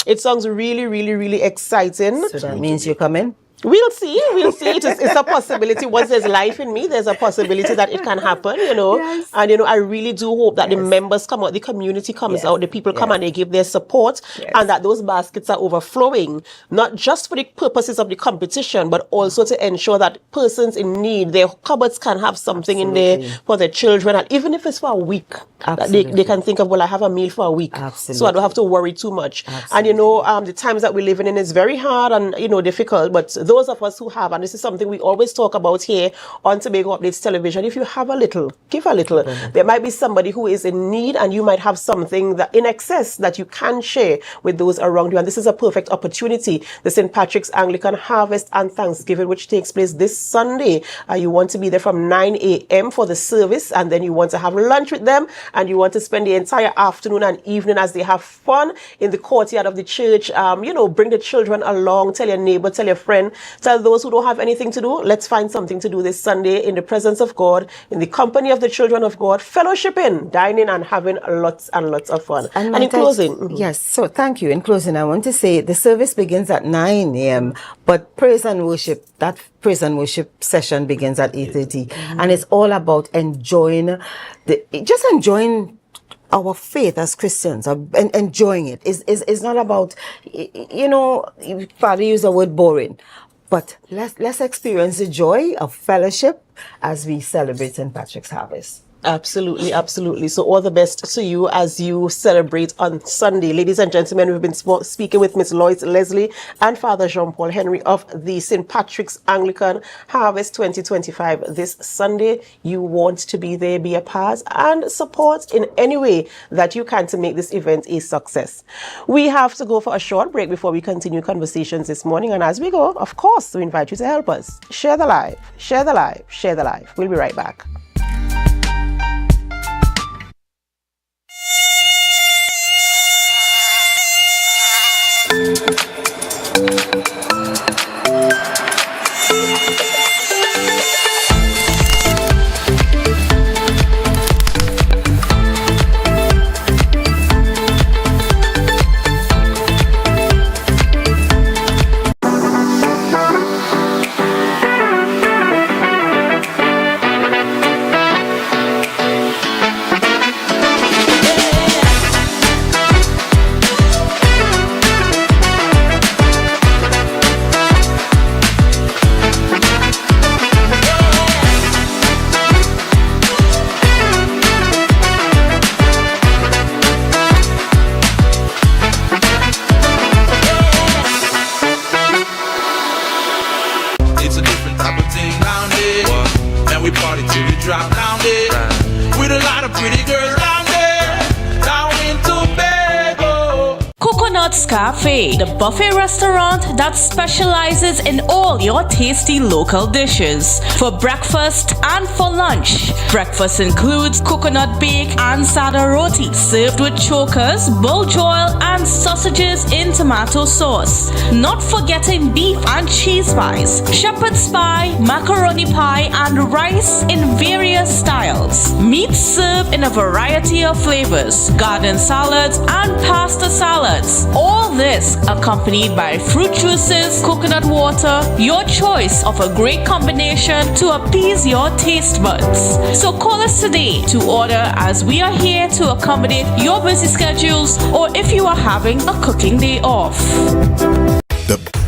It sounds really, really, really exciting. So that means you come in? We'll see. It's a possibility. Once there's life in me, there's a possibility that it can happen, Yes. And, I really do hope that the members come out, the community comes out, the people come and they give their support, and that those baskets are overflowing, not just for the purposes of the competition, but also to ensure that persons in need, their cupboards can have something in there for their children, and even if it's for a week, that they can think of, well, I have a meal for a week, so I don't have to worry too much. And, the times that we're living in is very hard and, difficult, but those of us who have, and this is something we always talk about here on Tobago Updates Television, if you have a little, give a little. There might be somebody who is in need, and you might have something that in excess that you can share with those around you. And this is a perfect opportunity. The St. Patrick's Anglican Harvest and Thanksgiving, which takes place this Sunday. You want to be there from 9 a.m. for the service, and then you want to have lunch with them, and you want to spend the entire afternoon and evening as they have fun in the courtyard of the church. Bring the children along, tell your neighbor, tell your friend Tell those who don't have anything to do, let's find something to do this Sunday in the presence of God, in the company of the children of God, fellowshipping, dining, and having lots and lots of fun. And in closing. Yes, so thank you. In closing, I want to say the service begins at 9 a.m., but praise and worship, that praise and worship session begins at 8:30. And it's all about enjoying our faith as Christians, and enjoying it. It's not about, Father used the word boring, but let's experience the joy of fellowship as we celebrate St. Patrick's Harvest. Absolutely, absolutely. So all the best to you as you celebrate on Sunday. Ladies and gentlemen, we've been speaking with Miss Lois Leslie and Father Jean-Paul Henry of the St. Patrick's Anglican Harvest 2025 this Sunday. You want to be there, be a part, and support in any way that you can to make this event a success. We have to go for a short break before we continue conversations this morning. And as we go, of course, we invite you to help us. Share the live, share the live, share the live. We'll be right back. Cafe, the buffet restaurant that specializes in all your tasty local dishes. For breakfast and for lunch. Breakfast includes coconut bake and sada roti, served with chokers, bull joil, and sausages in tomato sauce. Not forgetting beef and cheese pies, shepherd's pie, macaroni pie, and rice in various styles. Meat served in a variety of flavors, garden salads, and pasta salads. All this accompanied by fruit juices, coconut water, your choice of a great combination to appease your taste buds. So call us today to order, as we are here to accommodate your busy schedules or if you are having a cooking day off.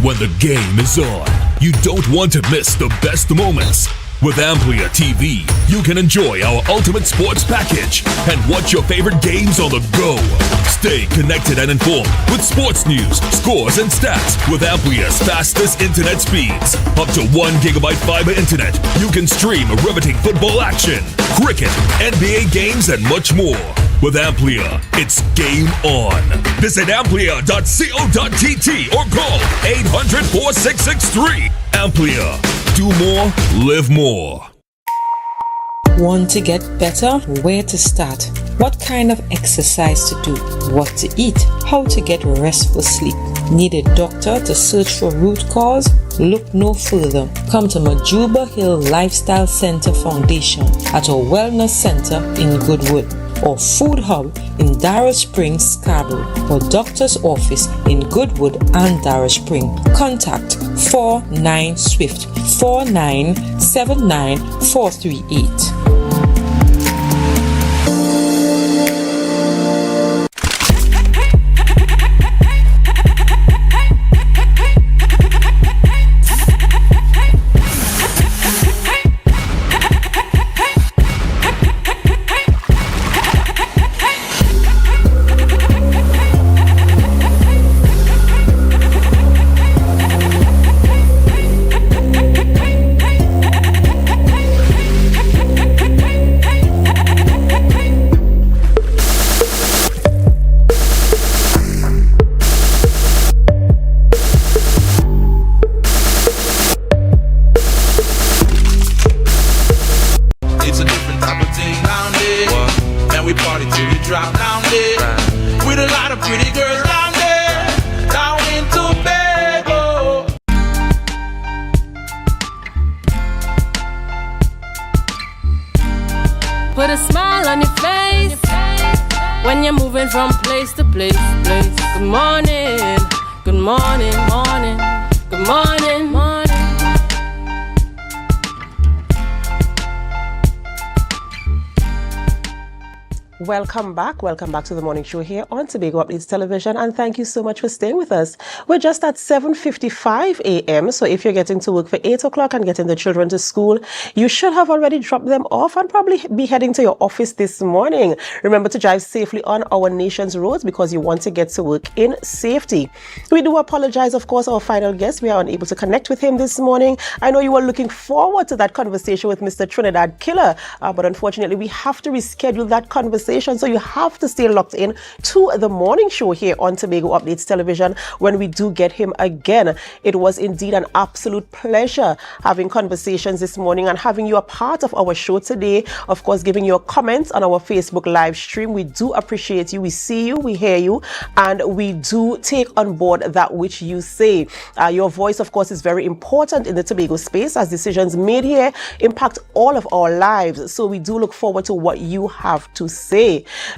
When the game is on, you don't want to miss the best moments. With AMPLIA TV, you can enjoy our ultimate sports package and watch your favorite games on the go. Stay connected and informed with sports news, scores, and stats with AMPLIA's fastest internet speeds. Up to 1 gigabyte fiber internet, you can stream riveting football action, cricket, NBA games, and much more. With AMPLIA, it's game on. Visit amplia.co.tt or call 800-4663. AMPLIA. Do more, live more. Want to get better? Where to start? What kind of exercise to do? What to eat? How to get restful sleep? Need a doctor to search for root cause? Look no further. Come to Majuba Hill Lifestyle Center Foundation at our Wellness Center in Goodwood, or Food Hub in Darrow Springs, Scarborough, or Doctor's Office in Goodwood and Darrow Spring. Contact 49 Swift 4979 438. from place to place. Good morning, good morning, morning, good morning, morning. Welcome back to the morning show here on Tobago Updates Television, and thank you so much for staying with us. We're just at 7:55 a.m. So if you're getting to work for 8 o'clock and getting the children to school, you should have already dropped them off and probably be heading to your office this morning. Remember to drive safely on our nation's roads because you want to get to work in safety. We do apologize, of course, our final guest. We are unable to connect with him this morning. I know you were looking forward to that conversation with Mr. Trinidad Killer, but unfortunately we have to reschedule that conversation. So you have to stay locked in to the morning show here on Tobago Updates Television when we do get him again. It was indeed an absolute pleasure having conversations this morning and having you a part of our show today. Of course, giving your comments on our Facebook live stream. We do appreciate you. We see you, we hear you, and we do take on board that which you say. Your voice, of course, is very important in the Tobago space as decisions made here impact all of our lives. So we do look forward to what you have to say.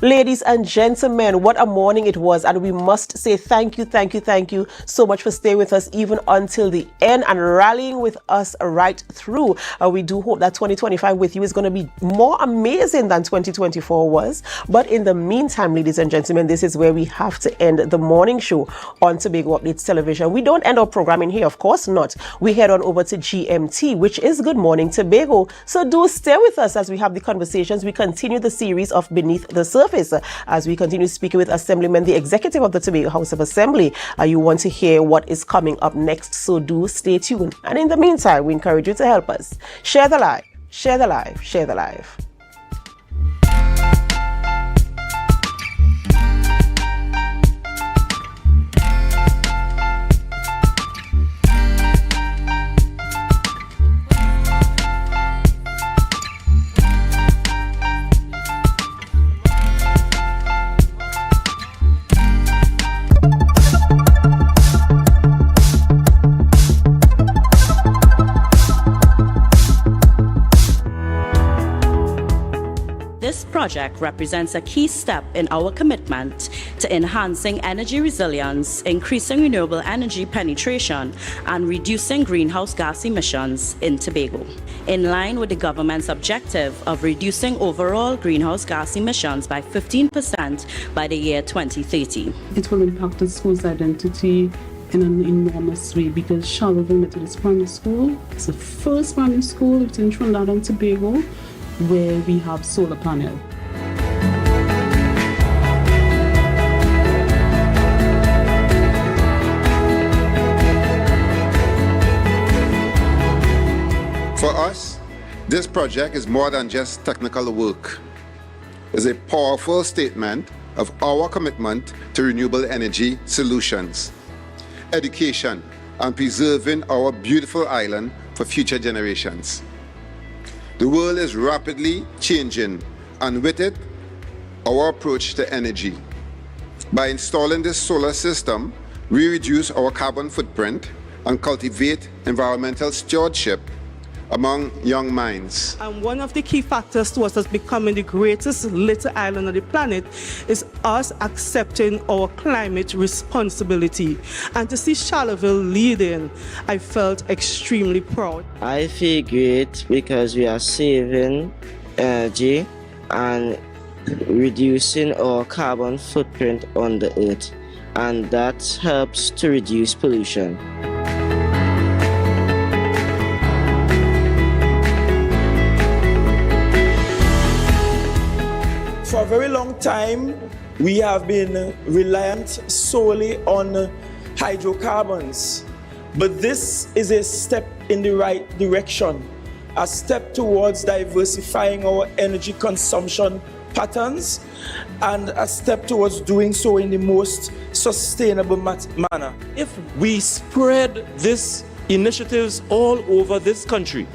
Ladies and gentlemen, what a morning it was, and we must say thank you so much for staying with us even until the end and rallying with us right through. We do hope that 2025 with you is going to be more amazing than 2024 was. But in the meantime, ladies and gentlemen, this is where we have to end the morning show on Tobago Updates Television. We don't end our programming here, of course not. We head on over to GMT, which is Good Morning Tobago. So do stay with us as we have the conversations. We continue the series of Beneath the Surface as we continue speaking with Assemblyman, the executive of the Tobago House of Assembly. You want to hear what is coming up next, so do stay tuned. And in the meantime, we encourage you to help us. Share the live, share the live, share the live. This project represents a key step in our commitment to enhancing energy resilience, increasing renewable energy penetration, and reducing greenhouse gas emissions in Tobago. In line with the government's objective of reducing overall greenhouse gas emissions by 15% by the year 2030. It will impact the school's identity in an enormous way because Charlottesville Methodist Primary School is the first primary school within Trinidad and Tobago where we have solar panel. For us, this project is more than just technical work. It's a powerful statement of our commitment to renewable energy solutions, education, and preserving our beautiful island for future generations. The world is rapidly changing, and with it, our approach to energy. By installing this solar system, we reduce our carbon footprint and cultivate environmental stewardship among young minds. And one of the key factors towards us becoming the greatest little island on the planet is us accepting our climate responsibility. And to see Charlottesville leading, I felt extremely proud. I feel great because we are saving energy and reducing our carbon footprint on the earth, and that helps to reduce pollution. For a very long time, we have been reliant solely on hydrocarbons, but this is a step in the right direction, a step towards diversifying our energy consumption patterns, and a step towards doing so in the most sustainable manner. If we spread these initiatives all over this country,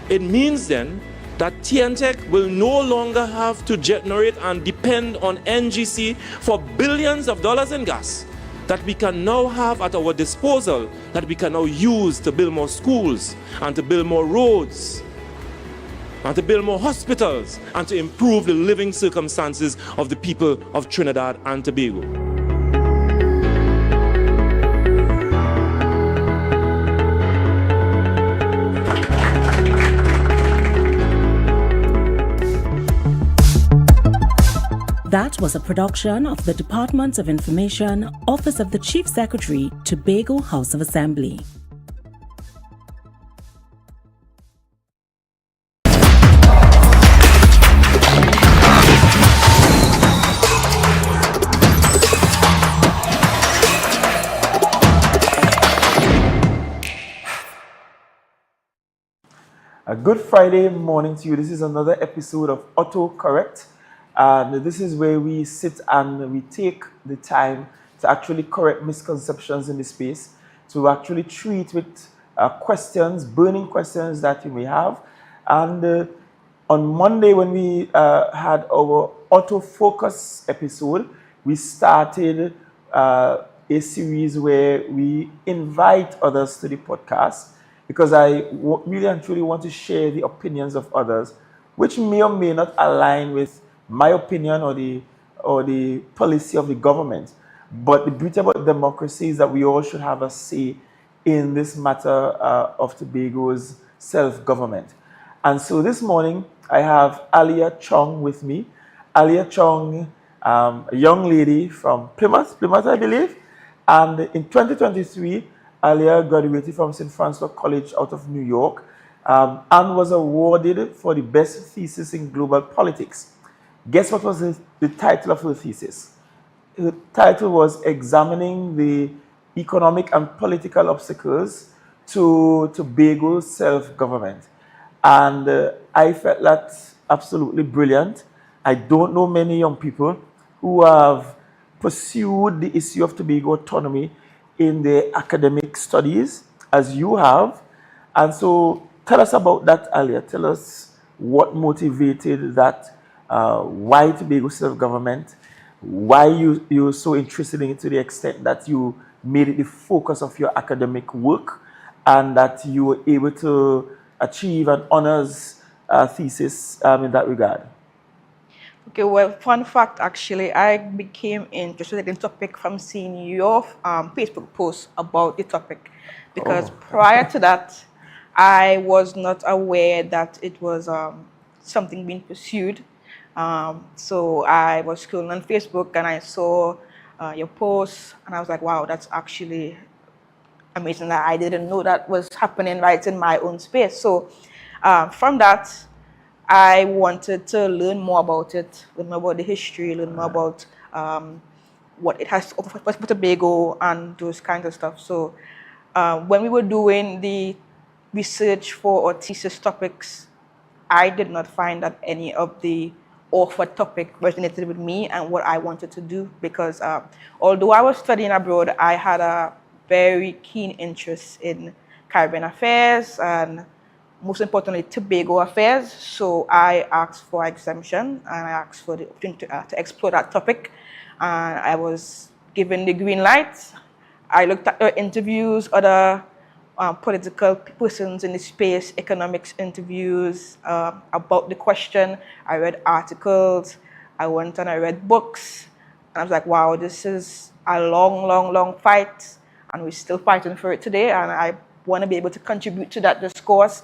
it means then that TNTech will no longer have to generate and depend on NGC for billions of dollars in gas that we can now have at our disposal, that we can now use to build more schools and to build more roads and to build more hospitals and to improve the living circumstances of the people of Trinidad and Tobago. That was a production of the Department of Information, Office of the Chief Secretary, Tobago House of Assembly. A good Friday morning to you. This is another episode of Auto Correct. And this is where we sit and we take the time to actually correct misconceptions in the space, to actually treat with questions, burning questions that you may have. And on Monday, when we had our Auto Focus episode, we started a series where we invite others to the podcast, because I really and truly want to share the opinions of others, which may or may not align with my opinion or the policy of the government. But the beauty about democracy is that we all should have a say in this matter of Tobago's self-government. And so this morning, I have AMPLIA Chong with me. AMPLIA Chong, a young lady from Plymouth, I believe. And in 2023, AMPLIA graduated from St. Francois College out of New York and was awarded for the best thesis in global politics. Guess what was the title of her thesis? Her title was Examining the Economic and Political Obstacles to Tobago's Self-Government. And I felt that absolutely brilliant. I don't know many young people who have pursued the issue of Tobago autonomy in their academic studies as you have. And so tell us about that, AMPLIA. Tell us what motivated that. Why Tobago self-government, why you're so interested in it to the extent that you made it the focus of your academic work, and that you were able to achieve an honors thesis in that regard. Okay, well, fun fact, actually, I became interested in the topic from seeing your Facebook post about the topic, because prior to that, I was not aware that it was something being pursued. So I was scrolling on Facebook and I saw your post, and I was like, wow, that's actually amazing that I didn't know that was happening right in my own space. So from that, I wanted to learn more about it, learn more about the history, learn more about what it has to offer for Tobago and those kinds of stuff. So when we were doing the research for our thesis topics, I did not find that any of the offered topic resonated with me and what I wanted to do, because although I was studying abroad, I had a very keen interest in Caribbean affairs and most importantly Tobago affairs. So I asked for exemption and I asked for the opportunity to explore that topic, and I was given the green light. I looked at interviews, other political persons in the space, economics interviews about the question. I read articles, I went and I read books, and I was like, wow, this is a long fight, and we're still fighting for it today, and I want to be able to contribute to that discourse.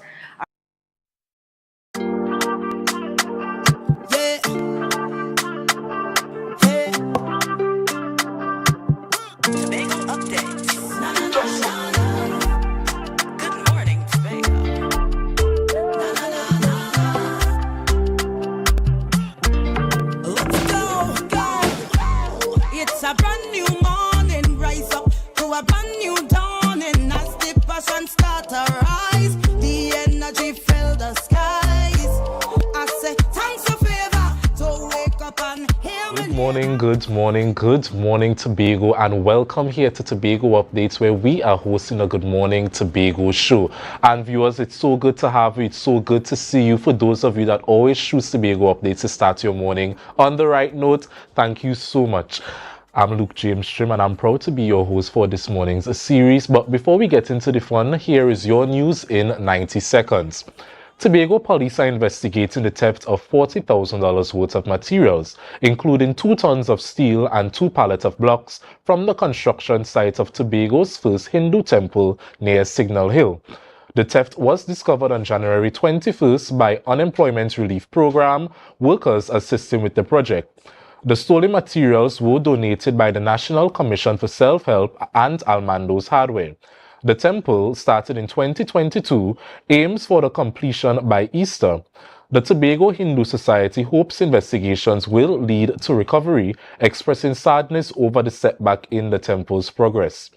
Good morning Tobago, and welcome here to Tobago Updates, where we are hosting a Good Morning Tobago show. And viewers, it's so good to have you, it's so good to see you. For those of you that always choose Tobago Updates to start your morning on the right note, thank you so much. I'm Luke James Trim, and I'm proud to be your host for this morning's series. But before we get into the fun, here is your news in 90 seconds. Tobago police are investigating the theft of $40,000 worth of materials, including 2 tons of steel and 2 pallets of blocks from the construction site of Tobago's first Hindu temple near Signal Hill. The theft was discovered on January 21st by Unemployment Relief Program workers assisting with the project. The stolen materials were donated by the National Commission for Self-Help and Almando's Hardware. The temple, started in 2022, aims for the completion by Easter. The Tobago Hindu Society hopes investigations will lead to recovery, expressing sadness over the setback in the temple's progress.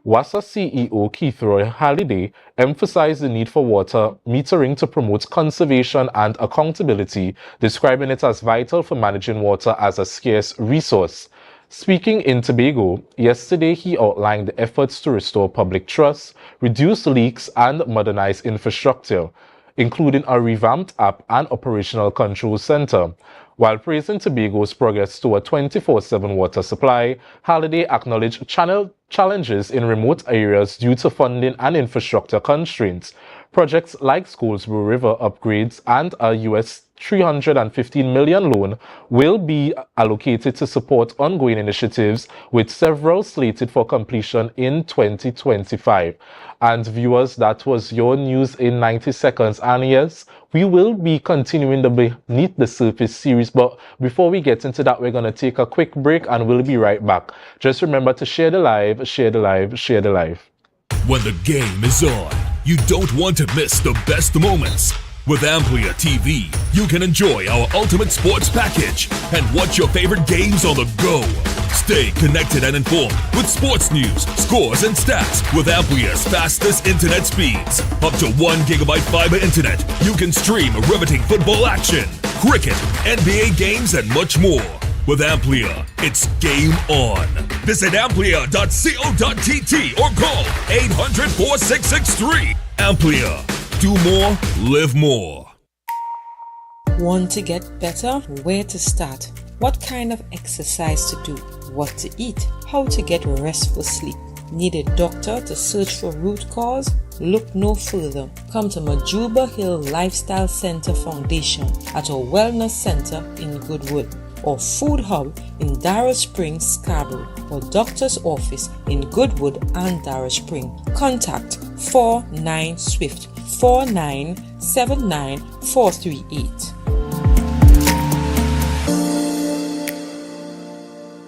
WASA CEO Keith Roy Halliday emphasized the need for water metering to promote conservation and accountability, describing it as vital for managing water as a scarce resource. Speaking in Tobago, yesterday he outlined the efforts to restore public trust, reduce leaks and modernize infrastructure, including a revamped app and operational control center. While praising Tobago's progress to a 24/7 water supply, Halliday acknowledged challenges in remote areas due to funding and infrastructure constraints. Projects like Scholesboro River upgrades and a US $315 million loan will be allocated to support ongoing initiatives, with several slated for completion in 2025. And viewers, that was your news in 90 seconds. And yes, we will be continuing the Beneath the Surface series, but before we get into that, we're going to take a quick break and we'll be right back. Just remember to share the live, share the live, share the live. When the game is on, you don't want to miss the best moments. With AMPLIA TV, you can enjoy our ultimate sports package and watch your favorite games on the go. Stay connected and informed with sports news, scores, and stats with AMPLIA's fastest internet speeds. Up to 1 GB fiber internet, you can stream riveting football action, cricket, NBA games, and much more. With AMPLIA, it's game on. Visit amplia.co.tt or call 800-4663. AMPLIA. Do more, live more. Want to get better? Where to start? What kind of exercise to do? What to eat? How to get restful sleep? Need a doctor to search for root cause? Look no further. Come to Majuba Hill Lifestyle Center Foundation at our Wellness Center in Goodwood, or Food Hub in Darrow Springs, Scarborough, or Doctor's Office in Goodwood and Darrow Spring. Contact 49SWIFT 4979438.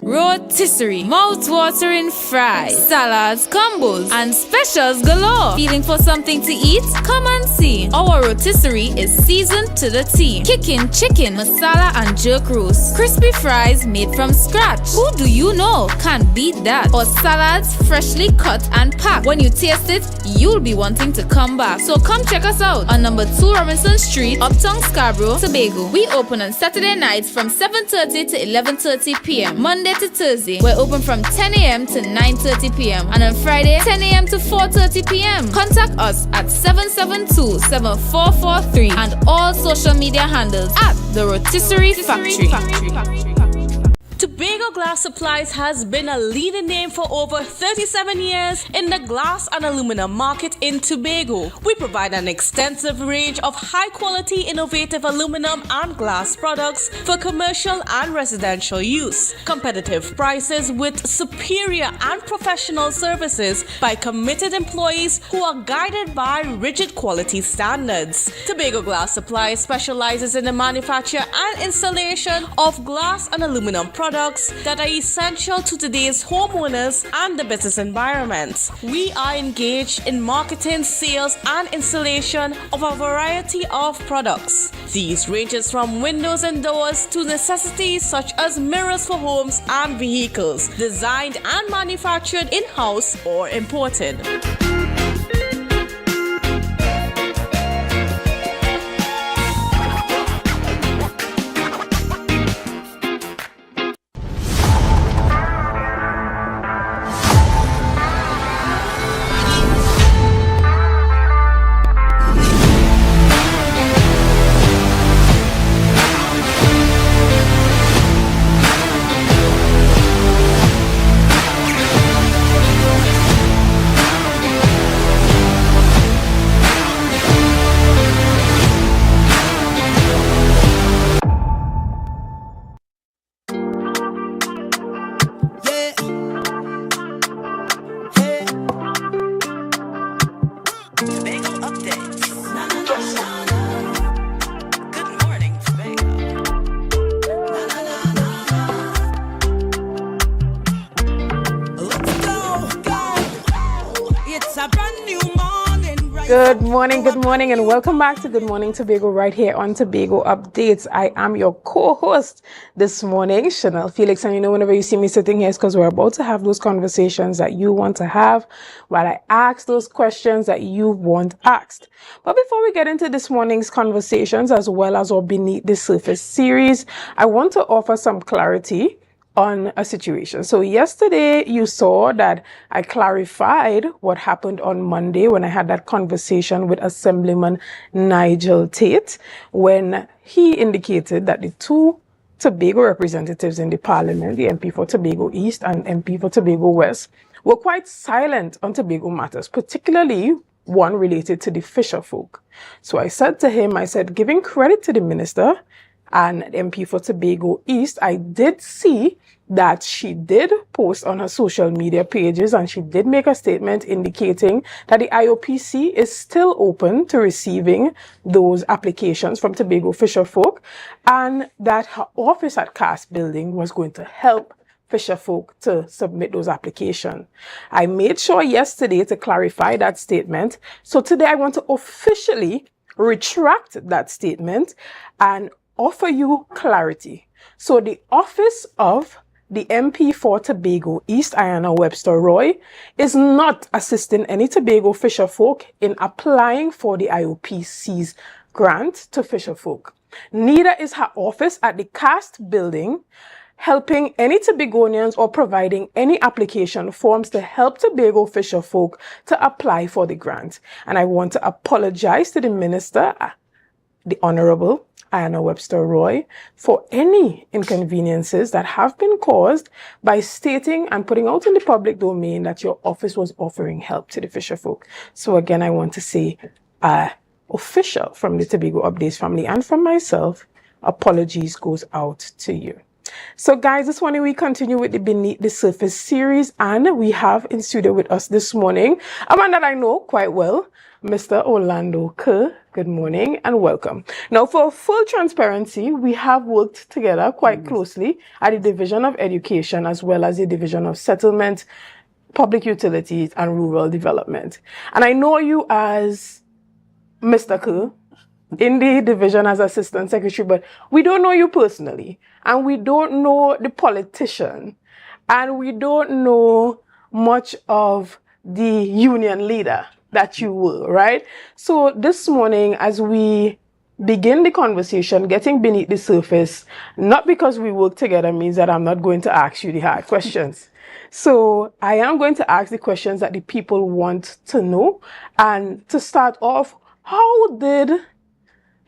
Rotisserie, mouth-watering fries, salads, combos, and specials galore. Feeling for something to eat? Come and see. Our rotisserie is seasoned to the T. Kicking chicken, masala, and jerk roast. Crispy fries made from scratch. Who do you know can't beat that? Or salads freshly cut and packed. When you taste it, you'll be wanting to come back. So come check us out on number 2 Robinson Street, Uptown Scarborough, Tobago. We open on Saturday nights from 7:30 to 11:30 p.m. Monday to Thursday, we're open from 10 a.m. to 9:30 p.m. and on Friday, 10 a.m. to 4:30 p.m. Contact us at 772-7443 and all social media handles at The Rotisserie Factory. Tobago Glass Supplies has been a leading name for over 37 years in the glass and aluminum market in Tobago. We provide an extensive range of high-quality, innovative aluminum and glass products for commercial and residential use. Competitive prices with superior and professional services by committed employees who are guided by rigid quality standards. Tobago Glass Supplies specializes in the manufacture and installation of glass and aluminum products that are essential to today's homeowners and the business environment. We are engaged in marketing, sales, and installation of a variety of products. These ranges from windows and doors to necessities such as mirrors for homes and vehicles, designed and manufactured in-house or imported. Good morning, and welcome back to Good Morning Tobago right here on Tobago Updates. I am your co-host this morning, Chanel Felix, and you know whenever you see me sitting here, it's because we're about to have those conversations that you want to have while I ask those questions that you want asked. But before we get into this morning's conversations, as well as our Beneath the Surface series, I want to offer some clarity on a situation. So yesterday you saw that I clarified what happened on Monday when I had that conversation with Assemblyman Nigel Tate, when he indicated that the two Tobago representatives in the parliament, the MP for Tobago East and MP for Tobago West, were quite silent on Tobago matters, particularly one related to the fisher folk. So I said to him, giving credit to the minister and MP for Tobago East, I did see that she did post on her social media pages and she did make a statement indicating that the IOPC is still open to receiving those applications from Tobago fisher folk, and that her office at Cast Building was going to help fisher folk to submit those applications. I made sure yesterday to clarify that statement. So today I want to officially retract that statement and offer you clarity. So the office of the MP for Tobago East, Ayanna Webster Roy, is not assisting any Tobago fisher folk in applying for the IOPC's grant to fisher folk. Neither is her office at the Cast Building helping any Tobagonians or providing any application forms to help Tobago fisher folk to apply for the grant. And I want to apologize to the minister, the Honorable Ayanna Webster Roy, for any inconveniences that have been caused by stating and putting out in the public domain that your office was offering help to the fisher folk. So again, I want to say, official from the Tobago Updates family and from myself, apologies goes out to you. So guys, this morning we continue with the Beneath the Surface series, and we have in studio with us this morning a man that I know quite well, Mr. Orlando Kerr. Good morning and welcome. Now, for full transparency, we have worked together quite closely at the Division of Education as well as the Division of Settlement, Public Utilities and Rural Development. And I know you as Mr. Kerr in the division as Assistant Secretary, but we don't know you personally, and we don't know the politician, and we don't know much of the union leader that you were, right? So this morning, as we begin the conversation, getting beneath the surface, not because we work together means that I'm not going to ask you the hard questions. So I am going to ask the questions that the people want to know. And to start off, how did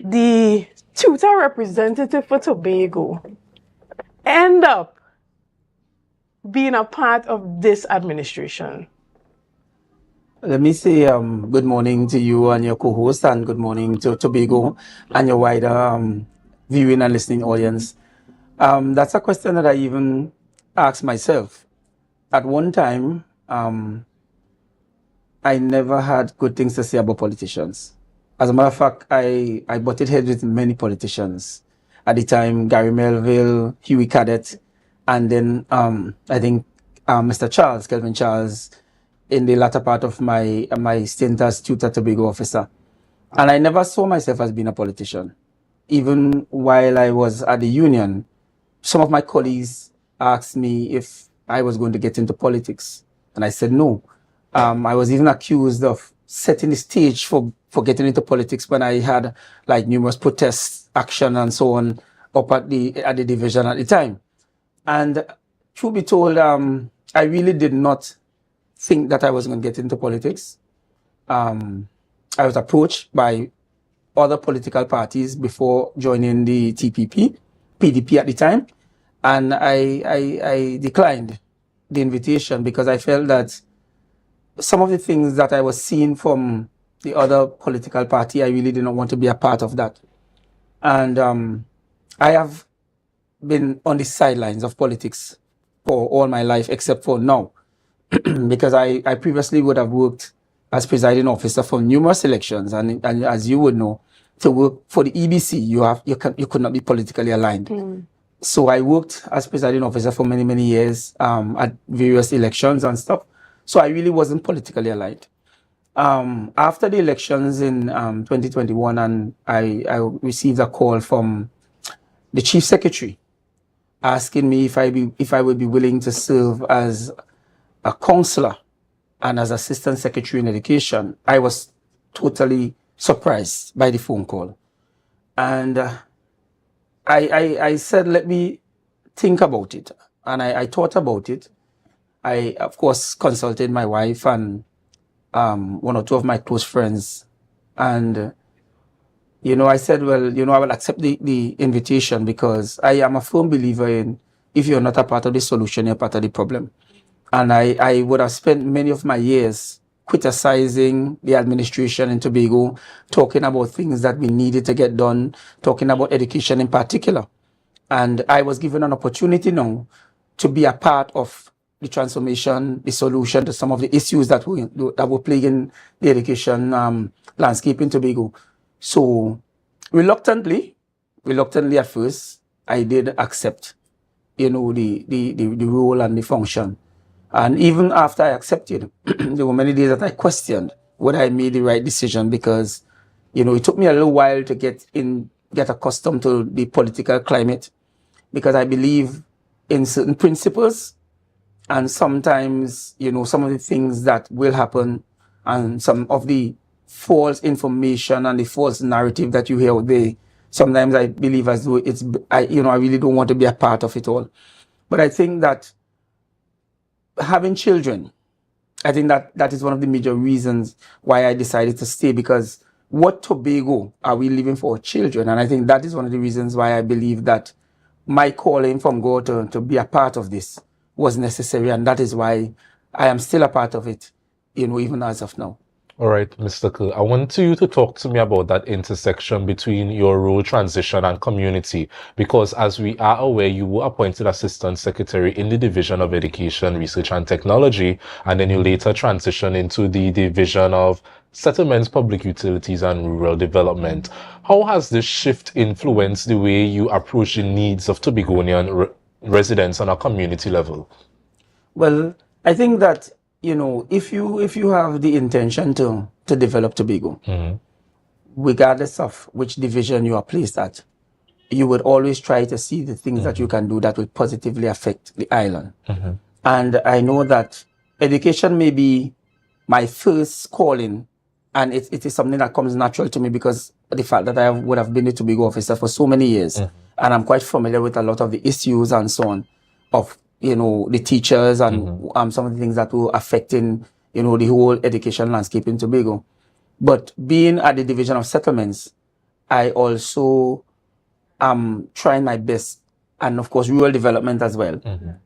the tutor representative for Tobago end up being a part of this administration? Let me say good morning to you and your co-host, and good morning to Tobago and your wider viewing and listening audience. That's a question that I even asked myself. At one time, I never had good things to say about politicians. As a matter of fact, I butted heads with many politicians. At the time, Gary Melville, Huey Cadet, and then I think Mr. Charles, Kelvin Charles, in the latter part of my stint as tutor Tobago officer. And I never saw myself as being a politician. Even while I was at the union, some of my colleagues asked me if I was going to get into politics. And I said no. I was even accused of setting the stage for getting into politics when I had like numerous protests, action and so on up at the division at the time. And truth be told, I really did not think that I was going to get into politics. I was approached by other political parties before joining the PDP at the time, and I declined the invitation because I felt that some of the things that I was seeing from the other political party, I really did not want to be a part of that. And I have been on the sidelines of politics for all my life except for now. Because I previously would have worked as presiding officer for numerous elections, and as you would know, to work for the EBC, you could not be politically aligned. So I worked as presiding officer for many years at various elections and stuff. So I really wasn't politically aligned. After the elections in 2021, and I received a call from the Chief Secretary asking me if I would be willing to serve as a counselor and as Assistant Secretary in Education. I was totally surprised by the phone call. And I said, let me think about it. And I thought about it. I, of course, consulted my wife and one or two of my close friends. And, I said, well, I will accept the invitation because I am a firm believer in if you're not a part of the solution, you're part of the problem. And I would have spent many of my years criticizing the administration in Tobago, talking about things that we needed to get done, talking about education in particular. And I was given an opportunity now to be a part of the transformation, the solution to some of the issues that were plaguing the education landscape in Tobago. So reluctantly at first, I did accept, the role and the function. And even after I accepted, there were many days that I questioned whether I made the right decision because, it took me a little while to get accustomed to the political climate because I believe in certain principles and sometimes, some of the things that will happen and some of the false information and the false narrative that you hear out there, sometimes I believe as though I really don't want to be a part of it all. But I think that having children, I think that is one of the major reasons why I decided to stay, because what Tobago are we living for our children? And I think that is one of the reasons why I believe that my calling from God to be a part of this was necessary. And that is why I am still a part of it, even as of now. All right, Mr. Kerr, I want you to talk to me about that intersection between your role transition and community, because as we are aware, you were appointed Assistant Secretary in the Division of Education, Research and Technology, and then you later transitioned into the Division of Settlements, Public Utilities and Rural Development. How has this shift influenced the way you approach the needs of Tobagonian residents on a community level? Well, I think that if you have the intention to develop Tobago, regardless of which division you are placed at, you would always try to see the things that you can do that will positively affect the island. And I know that education may be my first calling, and it is something that comes natural to me because of the fact that I would have been a Tobago officer for so many years, and I'm quite familiar with a lot of the issues and so on of the teachers and some of the things that were affecting, the whole education landscape in Tobago. But being at the Division of Settlements, I also am trying my best, and of course, rural development as well,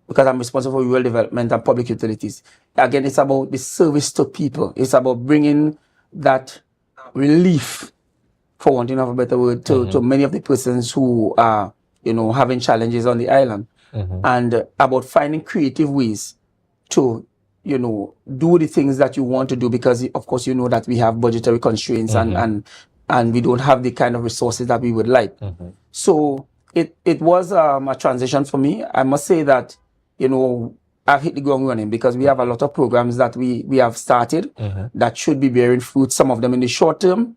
because I'm responsible for rural development and public utilities. Again, it's about the service to people. It's about bringing that relief, for wanting of a better word, to many of the persons who are, having challenges on the island. And about finding creative ways to, do the things that you want to do, because of course, that we have budgetary constraints and we don't have the kind of resources that we would like. So it was a transition for me. I must say that, I've hit the ground running because we have a lot of programs that we have started that should be bearing fruit, some of them in the short term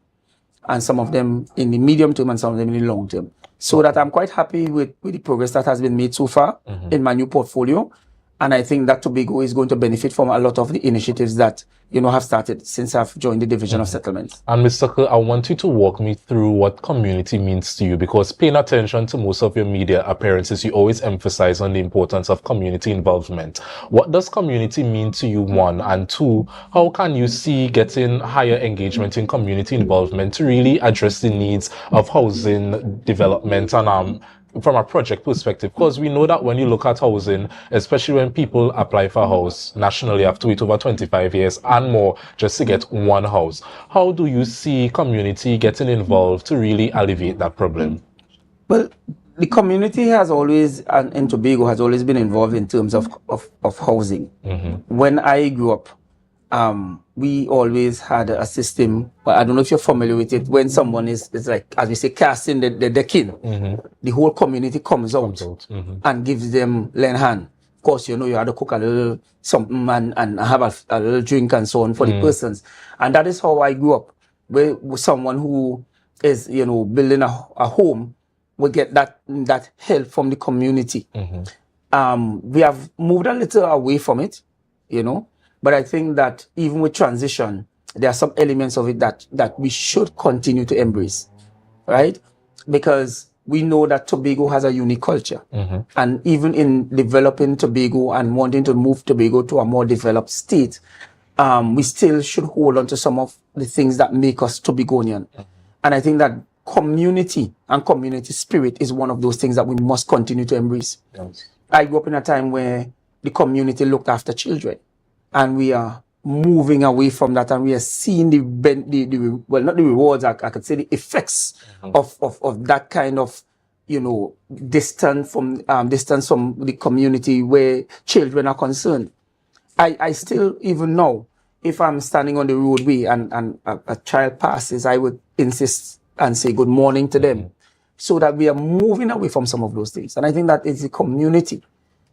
and some of them in the medium term and some of them in the long term. So that I'm quite happy with the progress that has been made so far in my new portfolio. And I think that Tobago is going to benefit from a lot of the initiatives that, have started since I've joined the Division of Settlements. And Mr. Kerr, I want you to walk me through what community means to you, because paying attention to most of your media appearances, you always emphasize on the importance of community involvement. What does community mean to you, one? And two, how can you see getting higher engagement in community involvement to really address the needs of housing development and from a project perspective? Because we know that when you look at housing, especially when people apply for a house nationally, have to wait over 25 years and more just to get one house. How do you see community getting involved to really alleviate that problem? Well, the community has always, and in Tobago, has always been involved in terms of housing. When I grew up, we always had a system, but I don't know if you're familiar with it, when someone is like, as we say, casting the decking, the whole community comes out and gives them lend hand Of course, you had to cook a little something and have a little drink and so on for the persons. And that is how I grew up, with someone who is, building a home will get that help from the community. We have moved a little away from it, but I think that even with transition, there are some elements of it that we should continue to embrace, right? Because we know that Tobago has a unique culture. And even in developing Tobago and wanting to move Tobago to a more developed state, we still should hold on to some of the things that make us Tobagonian. And I think that community and community spirit is one of those things that we must continue to embrace. I grew up in a time where the community looked after children, and we are moving away from that, and we are seeing well, not the rewards, I could say the effects of that kind of, distance from the community where children are concerned. I still, even now, if I'm standing on the roadway and a child passes, I would insist and say good morning to them, so that we are moving away from some of those things. And I think that is the community.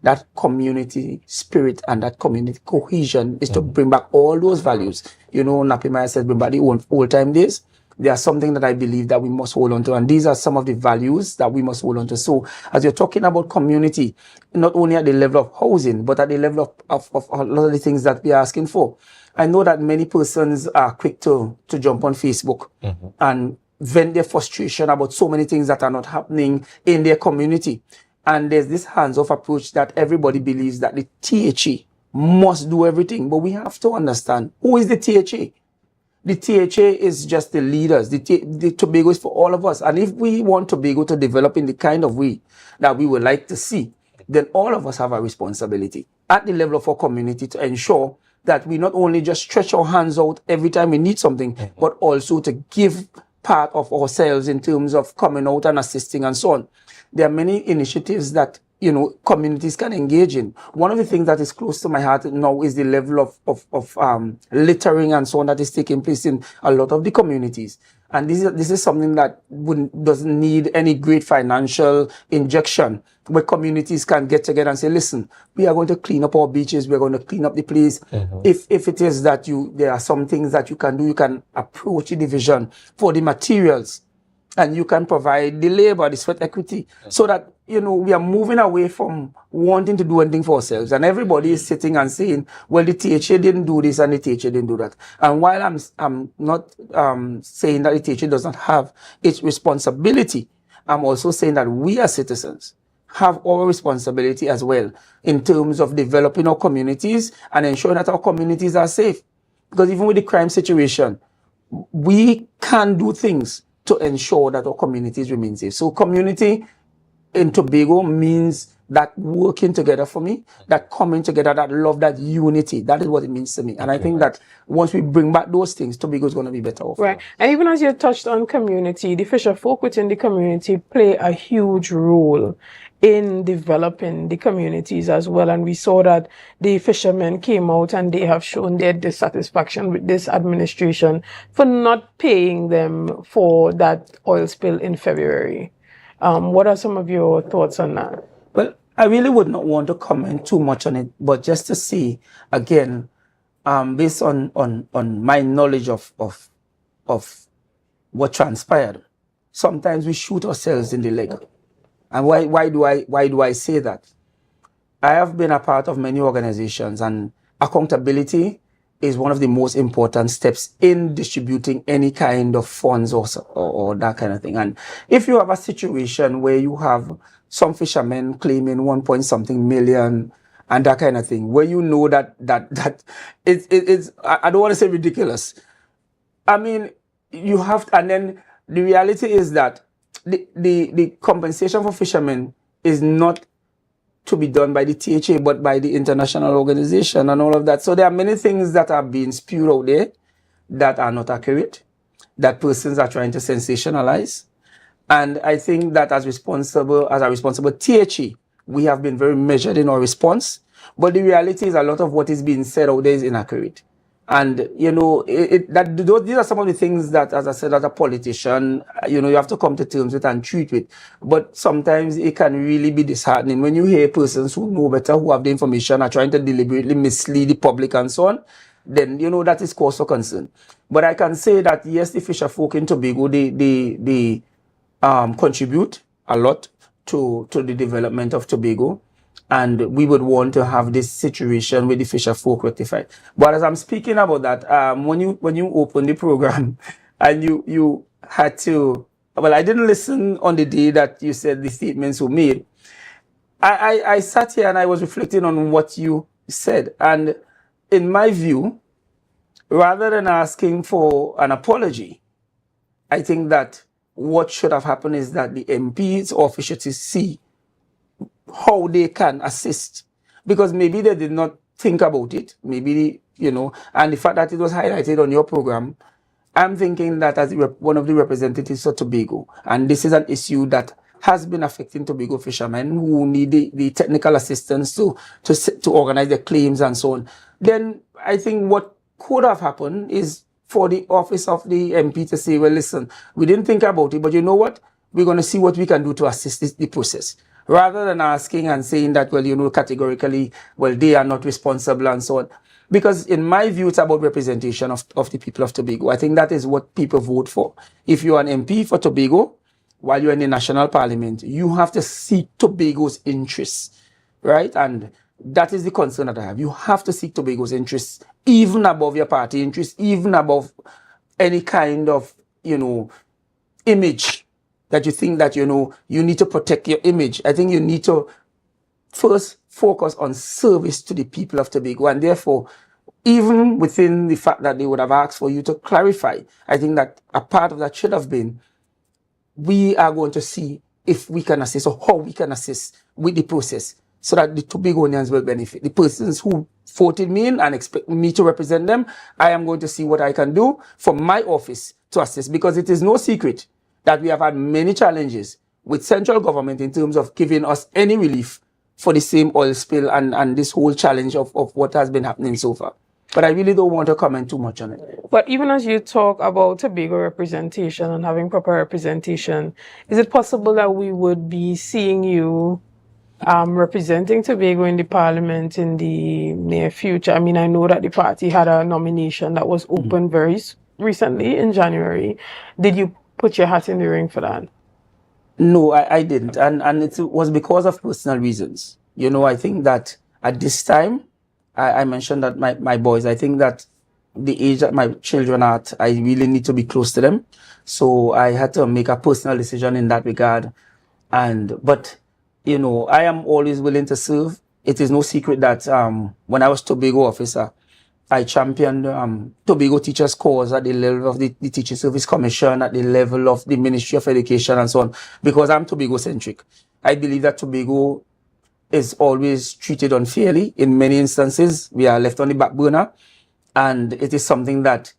That community spirit and that community cohesion is to bring back all those values. Napi Maya says, bring back the old time days. They are something that I believe that we must hold on to. And these are some of the values that we must hold on to. So as you're talking about community, not only at the level of housing, but at the level of a lot of the things that we are asking for. I know that many persons are quick to jump on Facebook and vent their frustration about so many things that are not happening in their community. And there's this hands-off approach that everybody believes that the THA must do everything. But we have to understand, who is the THA? The THA is just the leaders. The Tobago is for all of us. And if we want Tobago to develop in the kind of way that we would like to see, then all of us have a responsibility at the level of our community to ensure that we not only just stretch our hands out every time we need something, but also to give part of ourselves in terms of coming out and assisting and so on. There are many initiatives that, communities can engage in. One of the things that is close to my heart now is the level of littering and so on that is taking place in a lot of the communities. And this is something that doesn't need any great financial injection, where communities can get together and say, listen, we are going to clean up our beaches, we're going to clean up the place. If it is that there are some things that you can do, you can approach the division for the materials, and you can provide the labor, the sweat equity, so that, we are moving away from wanting to do anything for ourselves. And everybody is sitting and saying, well, the THA didn't do this and the THA didn't do that. And while I'm not saying that the THA does not have its responsibility, I'm also saying that we as citizens have our responsibility as well in terms of developing our communities and ensuring that our communities are safe. Because even with the crime situation, we can do things to ensure that our communities remain safe. So community in Tobago means that working together for me, that coming together, that love, that unity. That is what it means to me. And I think that once we bring back those things, Tobago is going to be better off. Right. And even as you touched on community, the fisher folk within the community play a huge role in developing the communities as well. And we saw that the fishermen came out and they have shown their dissatisfaction with this administration for not paying them for that oil spill in February. What are some of your thoughts on that? Well, I really would not want to comment too much on it, but just to see, again, based on my knowledge of what transpired, sometimes we shoot ourselves in the leg. And why do I say that? I have been a part of many organizations, and accountability is one of the most important steps in distributing any kind of funds or that kind of thing. And if you have a situation where you have some fishermen claiming 1-point-something million and that kind of thing, where you know that it's I don't want to say ridiculous. I mean, you have to, and then the reality is that the compensation for fishermen is not to be done by the THA, but by the international organization and all of that. So there are many things that are being spewed out there that are not accurate, that persons are trying to sensationalize. And I think that as a responsible THA, we have been very measured in our response. But the reality is a lot of what is being said out there is inaccurate. And, these are some of the things that, as I said, as a politician, you have to come to terms with and treat with. But sometimes it can really be disheartening when you hear persons who know better, who have the information, are trying to deliberately mislead the public and so on. Then, that is cause for concern. But I can say that, yes, the fisher folk in Tobago, they contribute a lot to the development of Tobago. And we would want to have this situation with the fisher folk rectified. But as I'm speaking about that, when you open the program and you had to, well, I didn't listen on the day that you said the statements were made. I sat here and I was reflecting on what you said. And in my view, rather than asking for an apology, I think that what should have happened is that the MPs or officials see how they can assist, because maybe they did not think about it, maybe, and the fact that it was highlighted on your program, I'm thinking that as one of the representatives of Tobago, and this is an issue that has been affecting Tobago fishermen who need the technical assistance to organize their claims and so on, then I think what could have happened is for the office of the MP to say, well, listen, we didn't think about it, but you know what? We're going to see what we can do to assist the process. Rather than asking and saying that, well, categorically, well, they are not responsible and so on. Because in my view, it's about representation of the people of Tobago. I think that is what people vote for. If you're an MP for Tobago, while you're in the national parliament, you have to seek Tobago's interests, right? And that is the concern that I have. You have to seek Tobago's interests, even above your party interests, even above any kind of, image that you think that, you need to protect your image. I think you need to first focus on service to the people of Tobago. And therefore, even within the fact that they would have asked for you to clarify, I think that a part of that should have been, we are going to see if we can assist or how we can assist with the process so that the Tobagonians will benefit. The persons who voted me in and expect me to represent them, I am going to see what I can do from my office to assist, because it is no secret that we have had many challenges with central government in terms of giving us any relief for the same oil spill and this whole challenge of what has been happening so far. But I really don't want to comment too much on it. But even as you talk about Tobago representation and having proper representation, is it possible that we would be seeing you representing Tobago in the parliament in the near future? I mean, I know that the party had a nomination that was open very recently in January. Did you put your hat in the ring for that? No, I didn't. And it was because of personal reasons. I think that at this time, I mentioned that my boys, I think that the age that my children are at, I really need to be close to them. So I had to make a personal decision in that regard. But I am always willing to serve. It is no secret that when I was Tobago officer, I championed Tobago teachers' cause at the level of the Teaching Service Commission, at the level of the Ministry of Education and so on, because I'm Tobago-centric. I believe that Tobago is always treated unfairly. In many instances, we are left on the back burner, and it is something that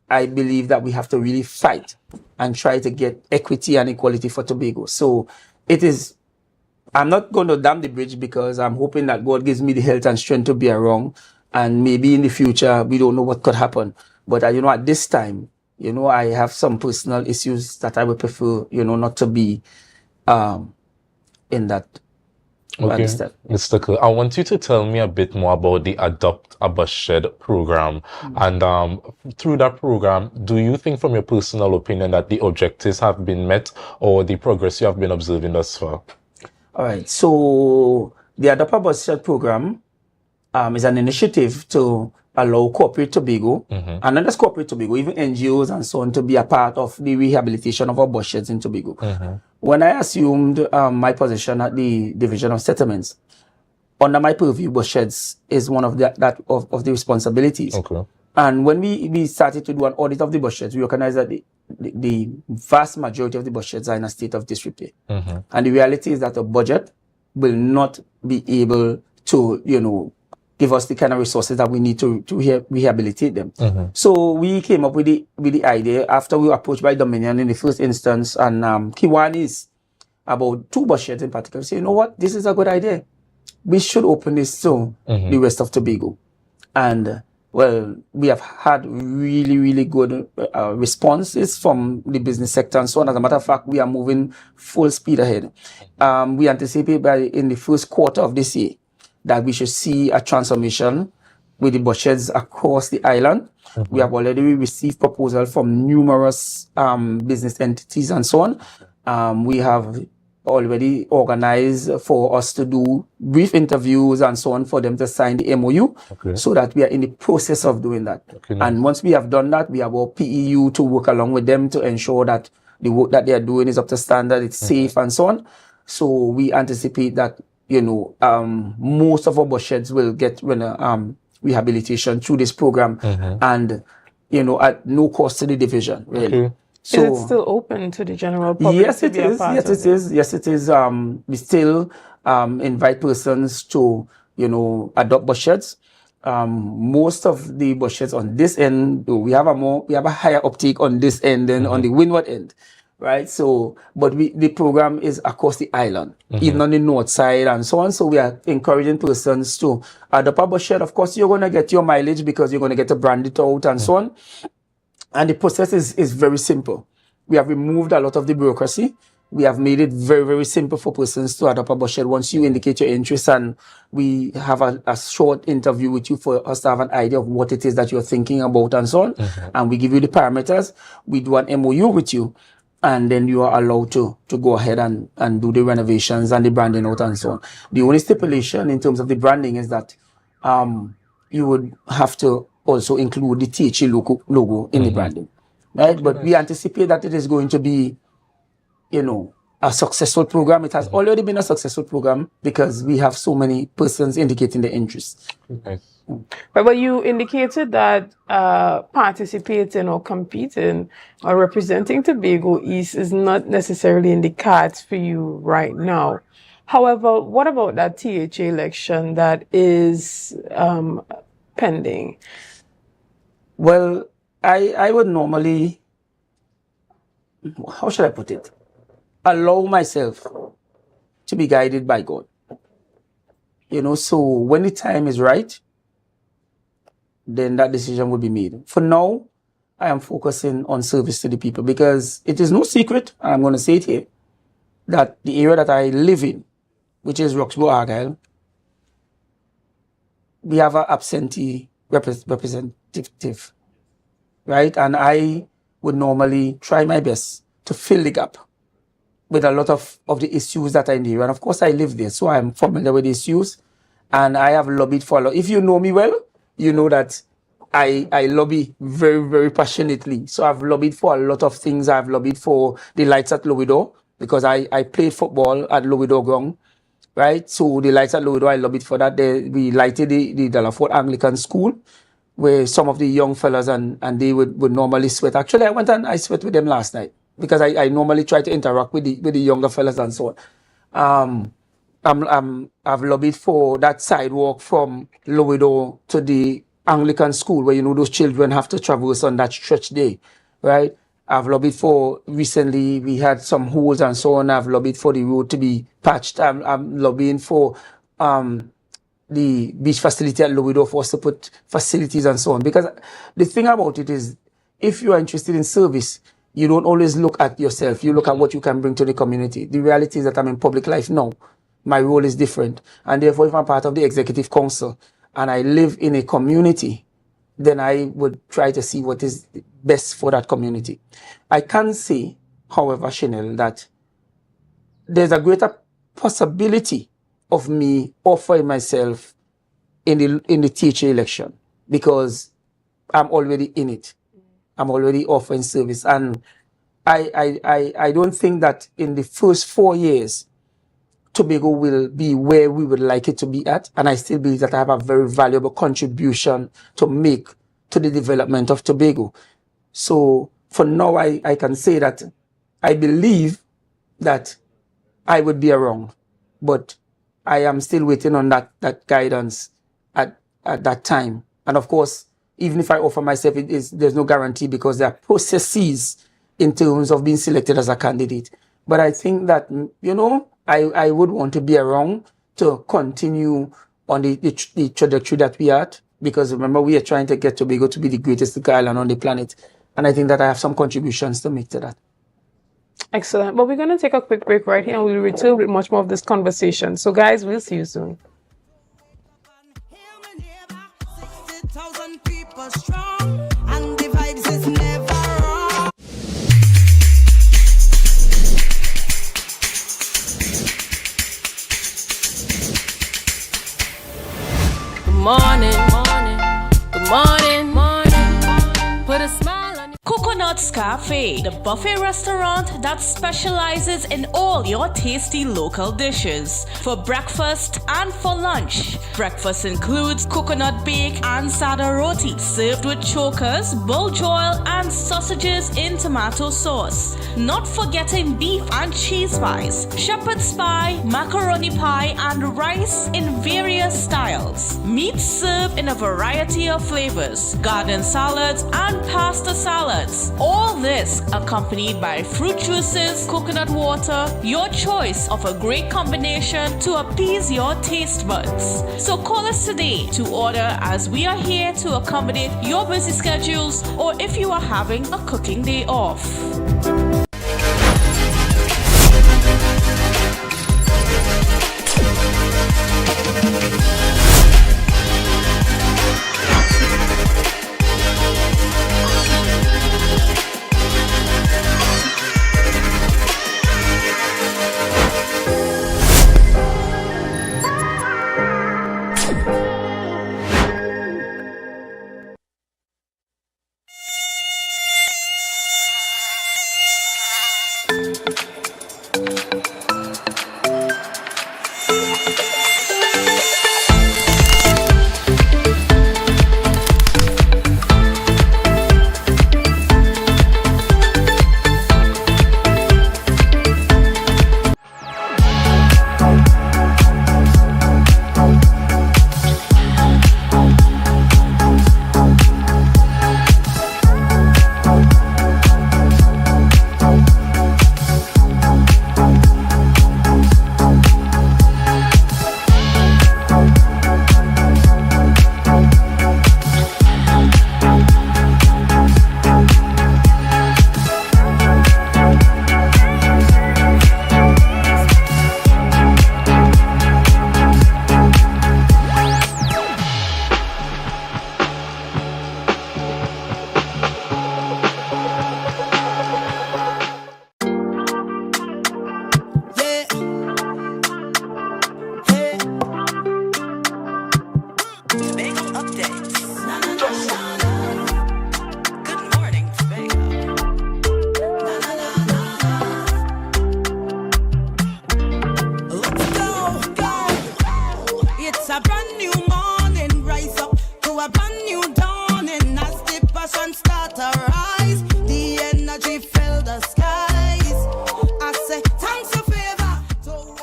I believe that we have to really fight and try to get equity and equality for Tobago. So it is, I'm not going to dam the bridge because I'm hoping that God gives me the health and strength to bear wrong. And maybe in the future, we don't know what could happen. But, at this time, I have some personal issues that I would prefer, not to be in that. Okay, Mr. Kerr, I want you to tell me a bit more about the Adopt a Bus Shed program. And through that program, do you think from your personal opinion that the objectives have been met or the progress you have been observing thus far? All right. So the Adopt a Bus Shed program is an initiative to allow corporate Tobago, and not just corporate Tobago, even NGOs and so on, to be a part of the rehabilitation of our bus sheds in Tobago. When I assumed my position at the Division of Settlements, under my purview, bus sheds is one of the responsibilities. Okay. And when we started to do an audit of the bus sheds, we recognized that the vast majority of the bus sheds are in a state of disrepair. And the reality is that the budget will not be able to, give us the kind of resources that we need to rehabilitate them. So we came up with the idea after we were approached by Dominion in the first instance, and Kiwanis, about 2 bus sheds in particular, say, you know what, this is a good idea. We should open this to the rest of Tobago. And Well, we have had really, really good responses from the business sector and so on. As a matter of fact, we are moving full speed ahead. We anticipate in the first quarter of this year that we should see a transformation with the bus sheds across the island. We have already received proposals from numerous business entities and so on. We have already organized for us to do brief interviews and so on for them to sign the MOU, so that we are in the process of doing that. And once we have done that, we have our PEU to work along with them to ensure that the work that they are doing is up to standard, it's safe and so on. So we anticipate that, most of our bus sheds will get rehabilitation through this program and, at no cost to the division, really. So, is it still open to the general public? Yes, it is. Yes, it is. Yes, it is. We still invite persons to, adopt bus sheds. Most of the bus sheds on this end, we have a higher uptake on this end than on the windward end, right? So, but the program is across the island, even on the north side and so on. So we are encouraging persons to adopt a bus shed. Of course, you're going to get your mileage because you're going to get to brand it out and so on. And the process is very simple. We have removed a lot of the bureaucracy. We have made it very, very simple for persons to adopt a bus shed. Once you indicate your interest, and we have a short interview with you for us to have an idea of what it is that you're thinking about and so on. And we give you the parameters. We do an MOU with you. And then you are allowed to go ahead and do the renovations and the branding out and so on. The only stipulation in terms of the branding is that you would have to also include the THA logo in the branding, right? But we anticipate that it is going to be, a successful program. It has already been a successful program because we have so many persons indicating their interest. But you indicated that participating or competing or representing Tobago East is not necessarily in the cards for you right now. However, what about that THA election that is pending? Well, I would normally, how should I put it? Allow myself to be guided by God. So when the time is right, then that decision will be made. For now, I am focusing on service to the people because it is no secret, and I'm going to say it here, that the area that I live in, which is Roxborough Argyle, we have an absentee representative, right? And I would normally try my best to fill the gap with a lot of the issues that are in the area. And of course, I live there, so I'm familiar with the issues. And I have lobbied for a lot. If you know me well, you know that I lobby very, very passionately. So I've lobbied for a lot of things. I've lobbied for the lights at Lowido because I played football at Lowido ground, right? So the lights at Lowido, I lobbied for that. We lighted the Delaford Anglican school where some of the young fellas and they would normally sweat. Actually, I went and I sweat with them last night because I normally try to interact with the younger fellas and so on. I've lobbied for that sidewalk from Lowido to the Anglican school where, those children have to traverse on that stretch day, right? I've lobbied for, recently we had some holes and so on. I've lobbied for the road to be patched. I'm lobbying for the beach facility at Lowido for us to put facilities and so on. Because the thing about it is, if you are interested in service, you don't always look at yourself. You look at what you can bring to the community. The reality is that I'm in public life now. My role is different. And therefore, if I'm part of the executive council and I live in a community, then I would try to see what is best for that community. I can say, however, Chanel, that there's a greater possibility of me offering myself in the THA election because I'm already in it. I'm already offering service. And I don't think that in the first 4 years, Tobago will be where we would like it to be at. And I still believe that I have a very valuable contribution to make to the development of Tobago. So for now, I can say that I believe that I would be wrong, but I am still waiting on that guidance at that time. And of course, even if I offer myself, there's no guarantee because there are processes in terms of being selected as a candidate. But I think that, I would want to be around to continue on the trajectory that we are at because remember, we are trying to get Tobago to be the greatest island on the planet. And I think that I have some contributions to make to that. Excellent. But we're going to take a quick break right here and we'll return with much more of this conversation. So guys, we'll see you soon. Morning, good morning, put a smile on your Coconut's Cafe, the buffet restaurant that specializes in all your tasty local dishes. For breakfast and for lunch. Breakfast includes coconut bake and sada roti, served with chokers, buljoil, and sausages in tomato sauce. Not forgetting beef and cheese pies, shepherd's pie, macaroni pie, and rice in various styles. Meat served in a variety of flavors, garden salads, and pasta salads. All this accompanied by fruit juices, coconut water, your choice of a great combination to appease your taste buds. So call us today to order, as we are here to accommodate your busy schedules or if you are having a cooking day off.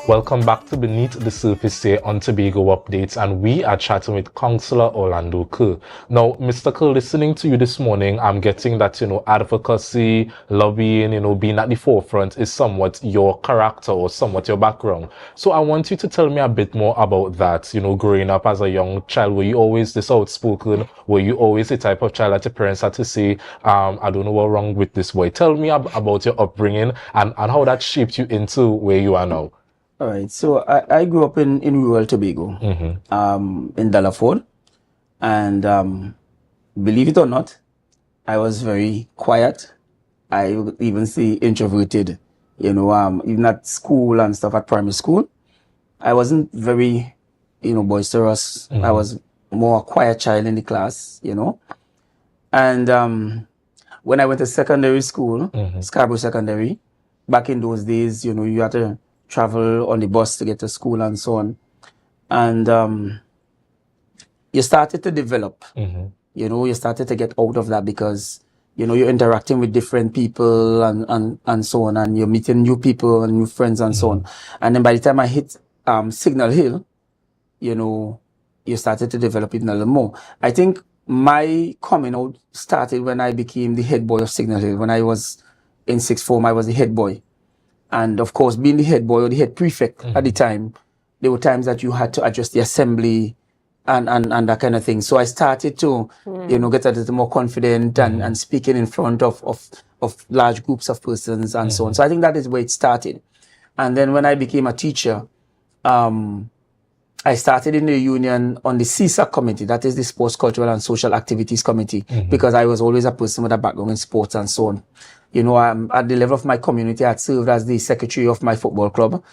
Welcome back to Beneath the Surface here on Tobago Updates, and we are chatting with Councillor Orlando Kerr. Now, Mr. Kerr, listening to you this morning, I'm getting that, advocacy, lobbying, being at the forefront is somewhat your character or somewhat your background. So I want you to tell me a bit more about that, growing up as a young child. Were you always this outspoken? Were you always the type of child that your parents had to say, I don't know what's wrong with this boy? Tell me about your upbringing and how that shaped you into where you are now. All right, so I grew up in rural Tobago, in Dallaford, and believe it or not, I was very quiet. I would even say introverted, even at school and stuff, at primary school. I wasn't very, boisterous. I was more a quiet child in the class, And when I went to secondary school, Scarborough Secondary, back in those days, you had to travel on the bus to get to school and so on. And you started to develop, you started to get out of that because, you're interacting with different people and so on, and you're meeting new people and new friends and so on. And then by the time I hit Signal Hill, you started to develop it a little more. I think my coming out started when I became the head boy of Signal Hill. When I was in sixth form, I was the head boy. And of course, being the head boy or the head prefect at the time, there were times that you had to address the assembly and that kind of thing. So I started to, get a little more confident and speaking in front of large groups of persons and so on. So I think that is where it started. And then when I became a teacher, I started in the union on the CSAC committee, that is the Sports, Cultural and Social Activities Committee, because I was always a person with a background in sports and so on. At the level of my community, I had served as the secretary of my football club.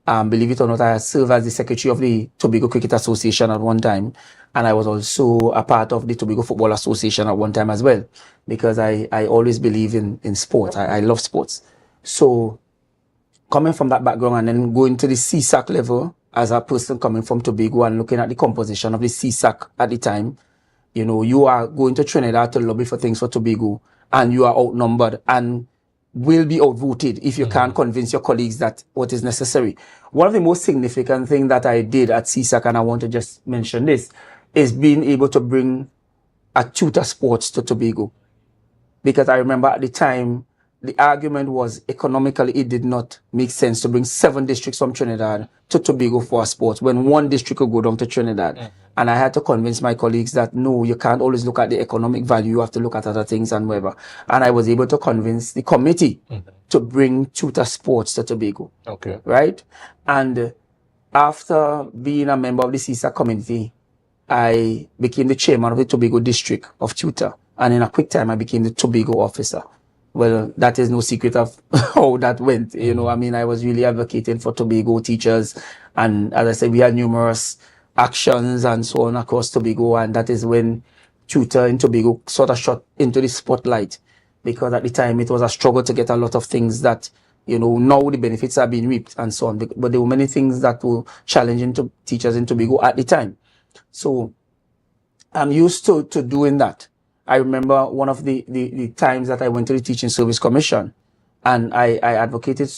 Believe it or not, I had served as the secretary of the Tobago Cricket Association at one time. And I was also a part of the Tobago Football Association at one time as well, because I always believe in sport. I love sports. So coming from that background and then going to the CSAC level, as a person coming from Tobago and looking at the composition of the CSAC at the time, you are going to Trinidad to lobby for things for Tobago, and you are outnumbered and will be outvoted if you can't convince your colleagues that what is necessary. One of the most significant things that I did at CSAC, and I want to just mention this, is being able to bring a tutor sports to Tobago. Because I remember at the time, the argument was economically it did not make sense to bring 7 districts from Trinidad to Tobago for sports when 1 district could go down to Trinidad. And I had to convince my colleagues that no, you can't always look at the economic value, you have to look at other things and whatever. And I was able to convince the committee to bring tutor sports to Tobago. Okay. Right? And after being a member of the CSAC committee, I became the chairman of the Tobago district of tutor. And in a quick time, I became the Tobago officer. Well, that is no secret of how that went. I was really advocating for Tobago teachers. And as I said, we had numerous actions and so on across Tobago. And that is when tutor in Tobago sort of shot into the spotlight. Because at the time, it was a struggle to get a lot of things that, now the benefits are being reaped and so on. But there were many things that were challenging to teachers in Tobago at the time. So I'm used to doing that. I remember one of the times that I went to the Teaching Service Commission, and I advocated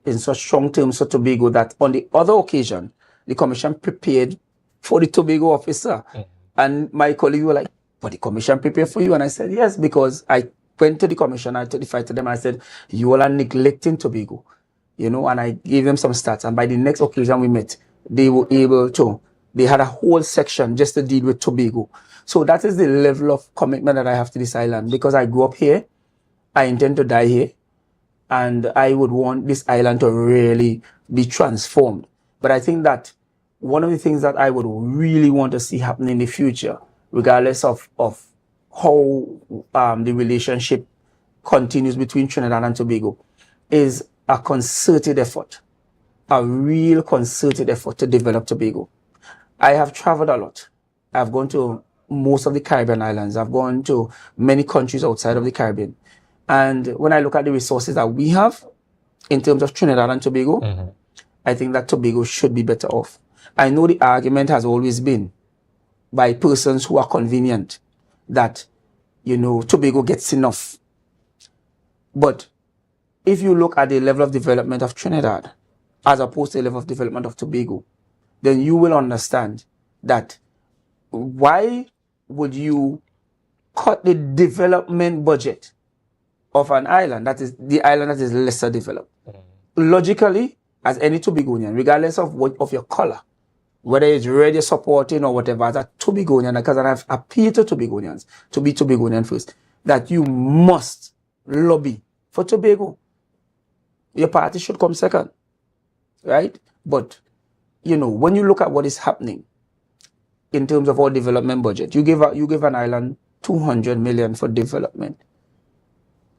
in such strong terms for Tobago that on the other occasion, the commission prepared for the Tobago officer. And my colleagues were like, but the commission prepared for you? And I said, yes, because I went to the commission, I testified to them, and I said, you all are neglecting Tobago. And I gave them some stats. And by the next occasion we met, they were able to, they had a whole section just to deal with Tobago. So that is the level of commitment that I have to this island, because I grew up here, I intend to die here, and I would want this island to really be transformed. But I think that one of the things that I would really want to see happen in the future, regardless of how the relationship continues between Trinidad and Tobago, is a concerted effort, a real concerted effort to develop Tobago. I have traveled a lot. I've gone to most of the Caribbean islands. I've gone to many countries outside of the Caribbean. And when I look at the resources that we have in terms of Trinidad and Tobago, I think that Tobago should be better off. I know the argument has always been by persons who are convenient that, Tobago gets enough. But if you look at the level of development of Trinidad as opposed to the level of development of Tobago, then you will understand that why would you cut the development budget of an island that is the island that is lesser developed? Logically, as any Tobagonian, regardless of your color, whether it's red you're supporting or whatever, as a Tobagonian, because I have appealed to Tobagonians to be Tobagonian first, that you must lobby for Tobago. Your party should come second, right? But, when you look at what is happening in terms of our development budget, you give an island 200 million for development,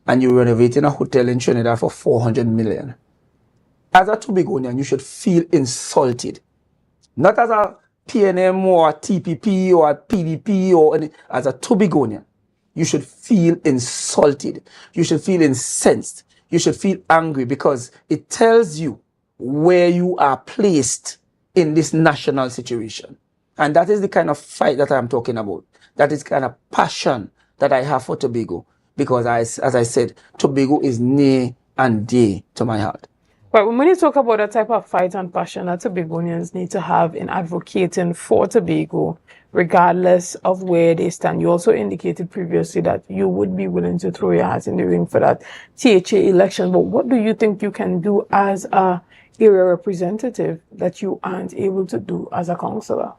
and you're renovating a hotel in Trinidad for 400 million. As a Tobagonian, you should feel insulted. Not as a PNM or a TPP or a PDP or any, as a Tobagonian, you should feel insulted. You should feel incensed. You should feel angry, because it tells you where you are placed in this national situation. And that is the kind of fight that I'm talking about. That is the kind of passion that I have for Tobago. Because as I said, Tobago is near and dear to my heart. But when you talk about the type of fight and passion that Tobagonians need to have in advocating for Tobago, regardless of where they stand, you also indicated previously that you would be willing to throw your hat in the ring for that THA election. But what do you think you can do as a area representative that you aren't able to do as a councillor?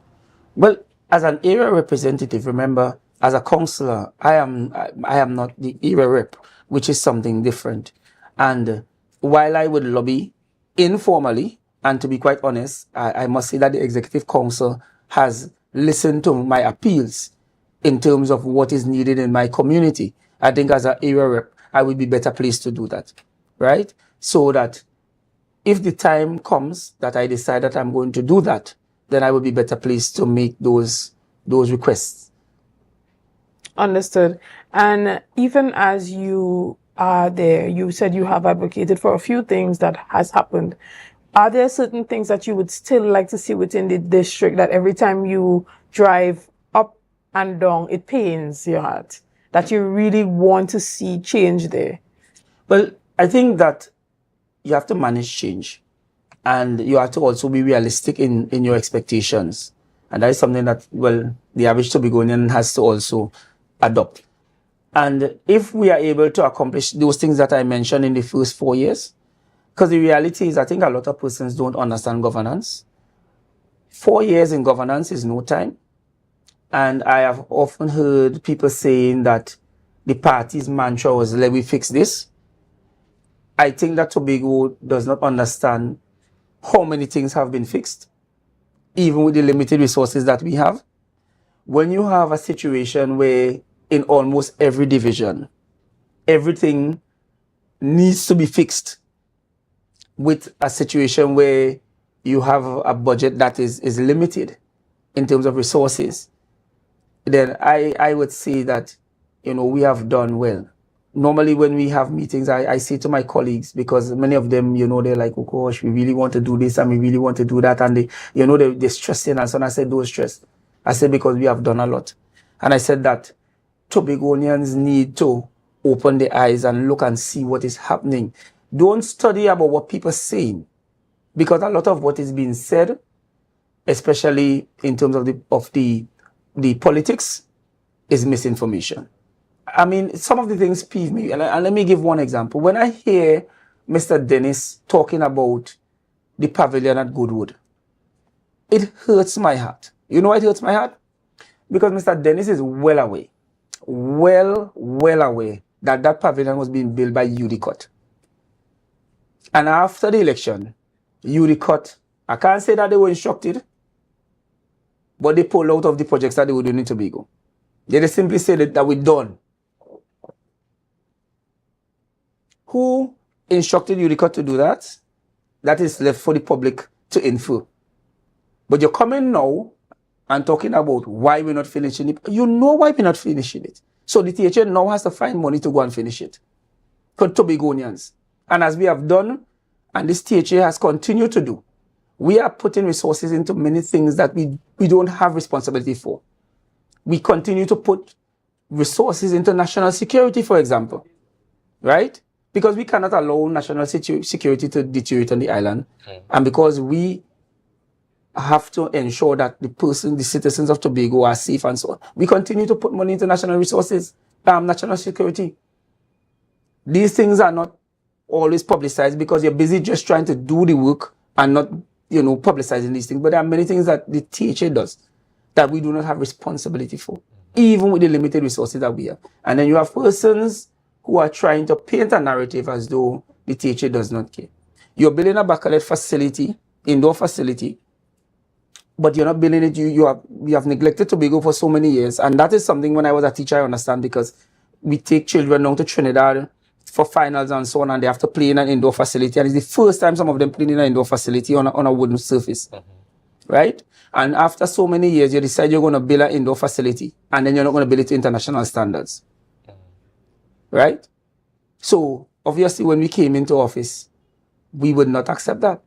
Well, as an area representative, remember, as a councillor, I am not the area rep, which is something different. And while I would lobby informally, and to be quite honest, I must say that the Executive Council has listened to my appeals in terms of what is needed in my community. I think as an area rep, I would be better placed to do that, right? So that if the time comes that I decide that I'm going to do that, then I will be better placed to make those requests. Understood. And even as you are there, you said you have advocated for a few things that has happened. Are there certain things that you would still like to see within the district that every time you drive up and down, it pains your heart, that you really want to see change there? Well, I think that you have to manage change, and you have to also be realistic in your expectations. And that is something that, well, the average Tobagonian has to also adopt. And if we are able to accomplish those things that I mentioned in the first 4 years, because the reality is I think a lot of persons don't understand governance. 4 years in governance is no time. And I have often heard people saying that the party's mantra was, let me fix this. I think that Tobago does not understand how many things have been fixed, even with the limited resources that we have. When you have a situation where in almost every division, everything needs to be fixed, with a situation where you have a budget that is limited in terms of resources, then I would say that, we have done well. Normally when we have meetings, I say to my colleagues, because many of them, they're like, oh gosh, we really want to do this and we really want to do that. And they're stressing and so on. I said, don't stress. I said, because we have done a lot. And I said that Tobagonians need to open their eyes and look and see what is happening. Don't study about what people are saying, because a lot of what is being said, especially in terms of the politics, is misinformation. I mean, some of the things peeve me, and let me give one example. When I hear Mr. Dennis talking about the pavilion at Goodwood, it hurts my heart. You know why it hurts my heart? Because Mr. Dennis is well aware that that pavilion was being built by UDCOT. And after the election, UDCOT, I can't say that they were instructed, but they pulled out of the projects that they were doing in Tobago. They just simply said that we're done. Who instructed UDCOT to do that? That is left for the public to infer. But you're coming now and talking about why we're not finishing it. You know why we're not finishing it. So the THA now has to find money to go and finish it for Tobagonians. And as we have done, and this THA has continued to do, we are putting resources into many things that we don't have responsibility for. We continue to put resources into national security, for example, right? Because we cannot allow national security to deteriorate on the island. And because we have to ensure that the citizens of Tobago are safe and so on, we continue to put money into national resources, national security. These things are not always publicized because you're busy just trying to do the work and not, publicizing these things. But there are many things that the THA does that we do not have responsibility for, even with the limited resources that we have. And then you have persons who are trying to paint a narrative as though the THA does not care. You're building a baccalaureate facility, indoor facility, but you're not building it. You have neglected Tobago for so many years. And that is something when I was a teacher, I understand, because we take children down to Trinidad for finals and so on, and they have to play in an indoor facility. And it's the first time some of them play in an indoor facility on a wooden surface, right? And after so many years, you decide you're going to build an indoor facility, and then you're not going to build it to international standards, right? So obviously, when we came into office, we would not accept that.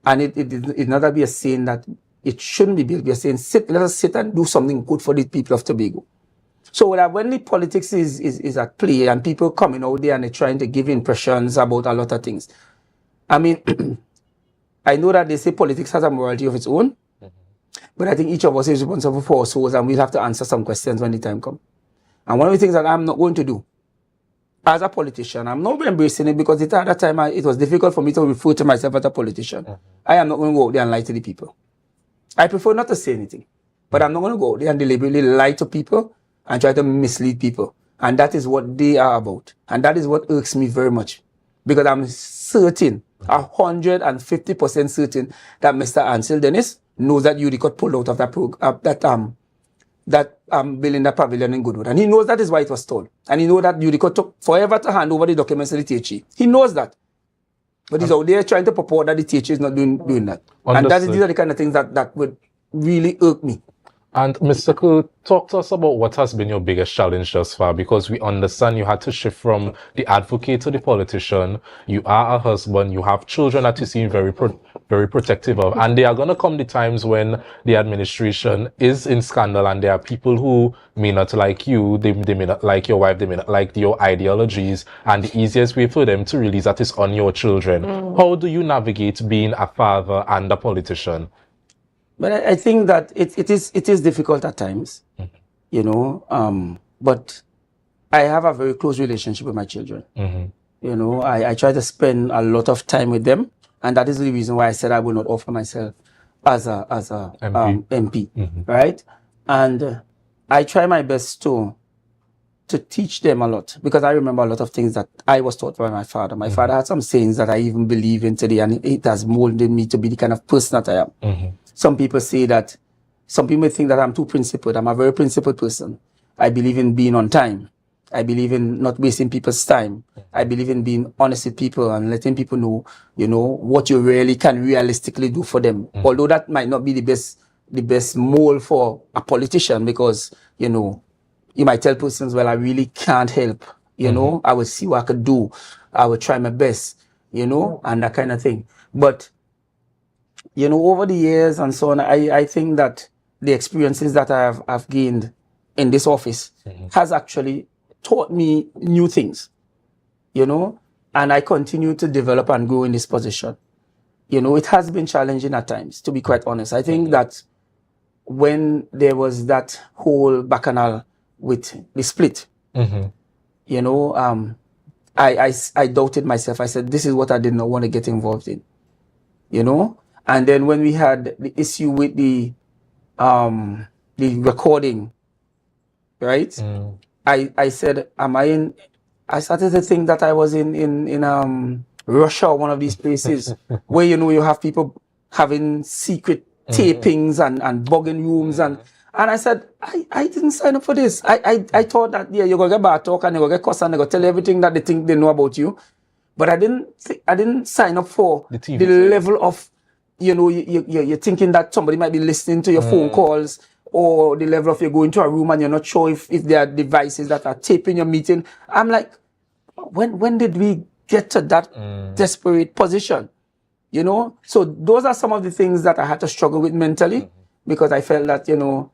And it not that we are saying that it shouldn't be built. We are saying, let us sit and do something good for the people of Tobago. So that when the politics is at play and people coming out there and they're trying to give impressions about a lot of things. I mean, I know that they say politics has a morality of its own, but I think each of us is responsible for our souls, and we'll have to answer some questions when the time comes. And one of the things that I'm not going to do as a politician, I'm not embracing it, because at that time it was difficult for me to refer to myself as a politician. I am not going to go out there and lie to the people. I prefer not to say anything. But I'm not going to go there and deliberately lie to people and try to mislead people. And that is what they are about. And that is what irks me very much. Because I'm certain, 150% certain, that Mr. Ansel Dennis knows that Udi got pulled out of that building, that pavilion in Goodwood. And he knows that is why it was stolen. And he knows that Udico took forever to hand over the documents to the THE. He knows that. But he's out there trying to purport that the THE is not doing that. Understood. And these are the kind of things that would really irk me. And Mr. Kerr, talk to us about what has been your biggest challenge thus far, because we understand you had to shift from the advocate to the politician. You are a husband, you have children that you seem very protective of, and there are going to come the times when the administration is in scandal and there are people who may not like you, they may not like your wife, they may not like your ideologies, and the easiest way for them to release that is on your children. How do you navigate being a father and a politician? But I think that it is difficult at times, you know, but I have a very close relationship with my children. You know, I try to spend a lot of time with them, and that is the reason why I said I will not offer myself as a MP, right? And I try my best to teach them a lot, because I remember a lot of things that I was taught by my father. My father had some sayings that I even believe in today, and it has molded me to be the kind of person that I am. Some people think that I'm too principled. I'm a very principled person. I believe in being on time. I believe in not wasting people's time. I believe in being honest with people and letting people know, you know, what you really can realistically do for them. Although that might not be the best mold for a politician, because, you know, you might tell persons, well, I really can't help, you know, I will see what I could do. I will try my best, you know, and that kind of thing. But, you know, over the years and so on, I think that the experiences that I've gained in this office has actually taught me new things, you know, and I continue to develop and grow in this position. You know, it has been challenging at times, to be quite honest. I think that when there was that whole bacchanal with the split, you know, I doubted myself. I said, this is what I did not want to get involved in, you know. And then when we had the issue with the recording, right? I said, I started to think that I was in Russia or one of these places where, you know, you have people having secret tapings and bugging rooms. And I said, I didn't sign up for this. I thought that, yeah, you're going to get bad talk and you're going to get cussed and they're going to tell you everything that they think they know about you. But I didn't sign up for the level of, you know, you're thinking that somebody might be listening to your phone calls, or the level of you going to a room and you're not sure if there are devices that are taping your meeting. I'm like, when did we get to that desperate position? You know? So those are some of the things that I had to struggle with mentally, because I felt that, you know,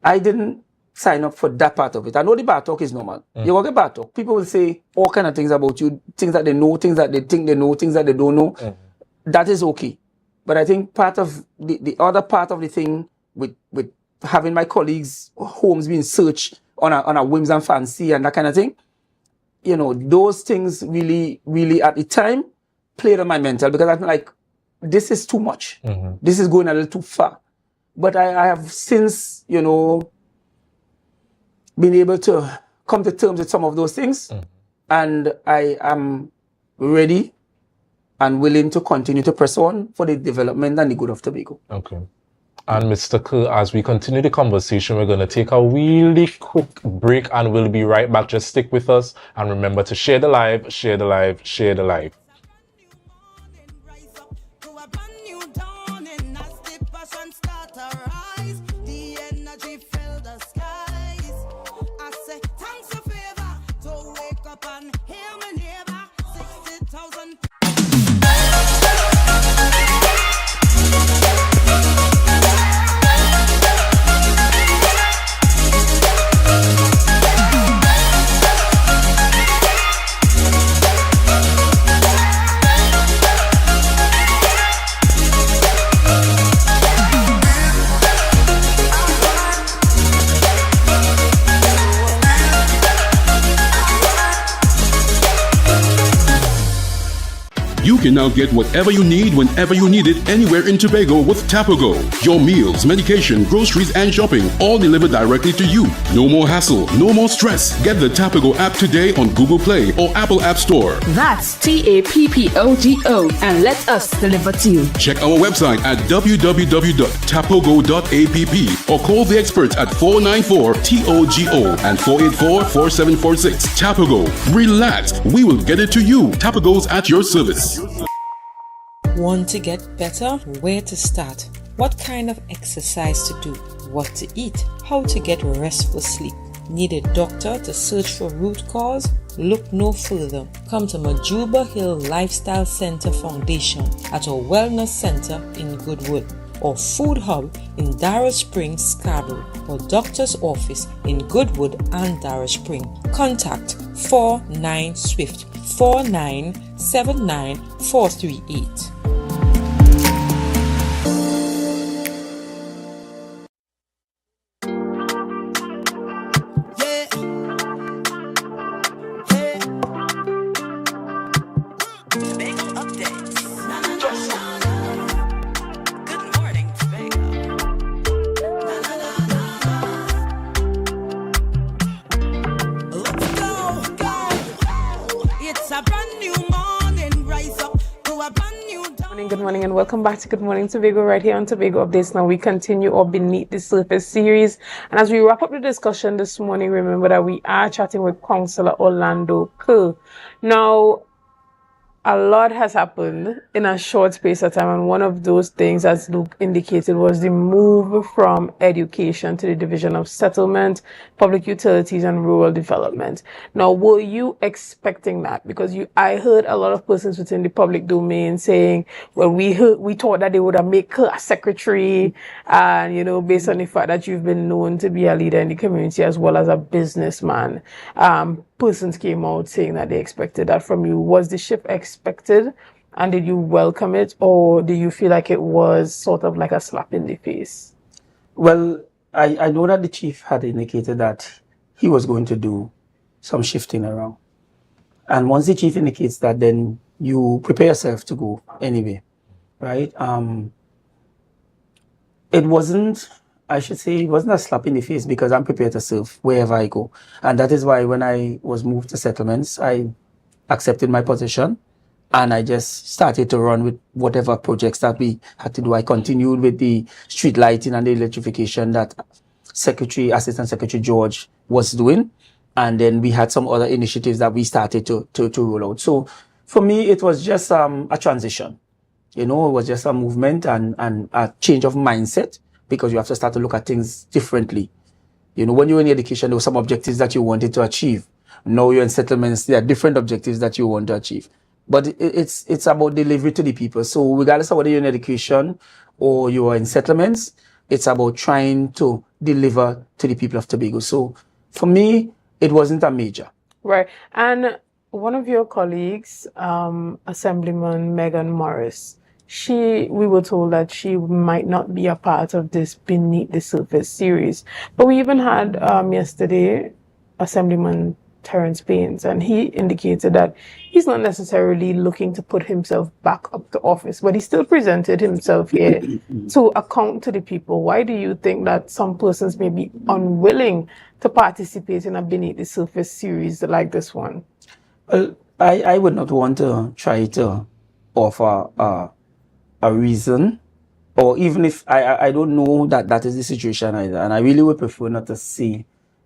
I didn't sign up for that part of it. I know the bad talk is normal. You will get bad talk. People will say all kind of things about you, things that they know, things that they think they know, things that they don't know. That is okay. But I think part of the other part of the thing with having my colleagues' homes being searched on a whims and fancy and that kind of thing, you know, those things really, really at the time played on my mental, because I'm like, this is too much. This is going a little too far. But I have since, you know, been able to come to terms with some of those things, and I am ready and willing to continue to press on for the development and the good of Tobago. Okay. And Mr. Kerr, as we continue the conversation, we're going to take a really quick break and we'll be right back. Just stick with us and remember to share the live, share the live, share the live. You can now get whatever you need whenever you need it anywhere in Tobago with Tobago. Your meals, medication, groceries, and shopping all delivered directly to you. No more hassle, no more stress. Get the Tobago app today on Google Play or Apple App Store. That's TAPPOGO and let us deliver to you. Check our website at www.tapogo.app or call the experts at 494-TOGO and 484-4746. Tobago. Relax. We will get it to you. Tobago's at your service. Want to get better? Where to start? What kind of exercise to do? What to eat? How to get restful sleep? Need a doctor to search for root cause? Look no further. Come to Majuba Hill Lifestyle Center Foundation at our Wellness Center in Goodwood, or Food Hub in Darrow Springs, Scarborough, or Doctor's Office in Goodwood and Darrow Spring. Contact 49 Swift 4979 438. Good morning and welcome back to Good Morning Tobago right here on Tobago Updates. Now we continue our Beneath the Surface series, and as we wrap up the discussion this morning, remember that we are chatting with Councillor Orlando Kerr. Now, a lot has happened in a short space of time, and one of those things, as Luke indicated, was the move from education to the Division of Settlement, Public Utilities and Rural Development. Now, were you expecting that? Because I heard a lot of persons within the public domain saying, well, we thought that they would have made her a secretary, and, based on the fact that you've been known to be a leader in the community as well as a businessman. Persons came out saying that they expected that from you. Was the shift expected, and did you welcome it, or do you feel like it was sort of like a slap in the face? Well, I know that the chief had indicated that he was going to do some shifting around. And once the chief indicates that, then you prepare yourself to go anyway, right? It wasn't a slap in the face, because I'm prepared to serve wherever I go. And that is why when I was moved to settlements, I accepted my position and I just started to run with whatever projects that we had to do. I continued with the street lighting and the electrification that Assistant Secretary George was doing. And then we had some other initiatives that we started to roll out. So for me, it was just a transition. It was just a movement and a change of mindset, because you have to start to look at things differently. When you were in education, there were some objectives that you wanted to achieve. Now you're in settlements, there are different objectives that you want to achieve. But it's about delivery to the people. So regardless of whether you're in education or you are in settlements, it's about trying to deliver to the people of Tobago. So for me, it wasn't a major. Right. And one of your colleagues, Assemblyman Megan Morris, we were told that she might not be a part of this Beneath the Surface series. But we even had yesterday Assemblyman Terrence Baines, and he indicated that he's not necessarily looking to put himself back up to office, but he still presented himself here to account to the people. Why do you think that some persons may be unwilling to participate in a Beneath the Surface series like this one? Well, I would not want to try to offer a reason, or even if I don't know that is the situation either, and I really would prefer not to see,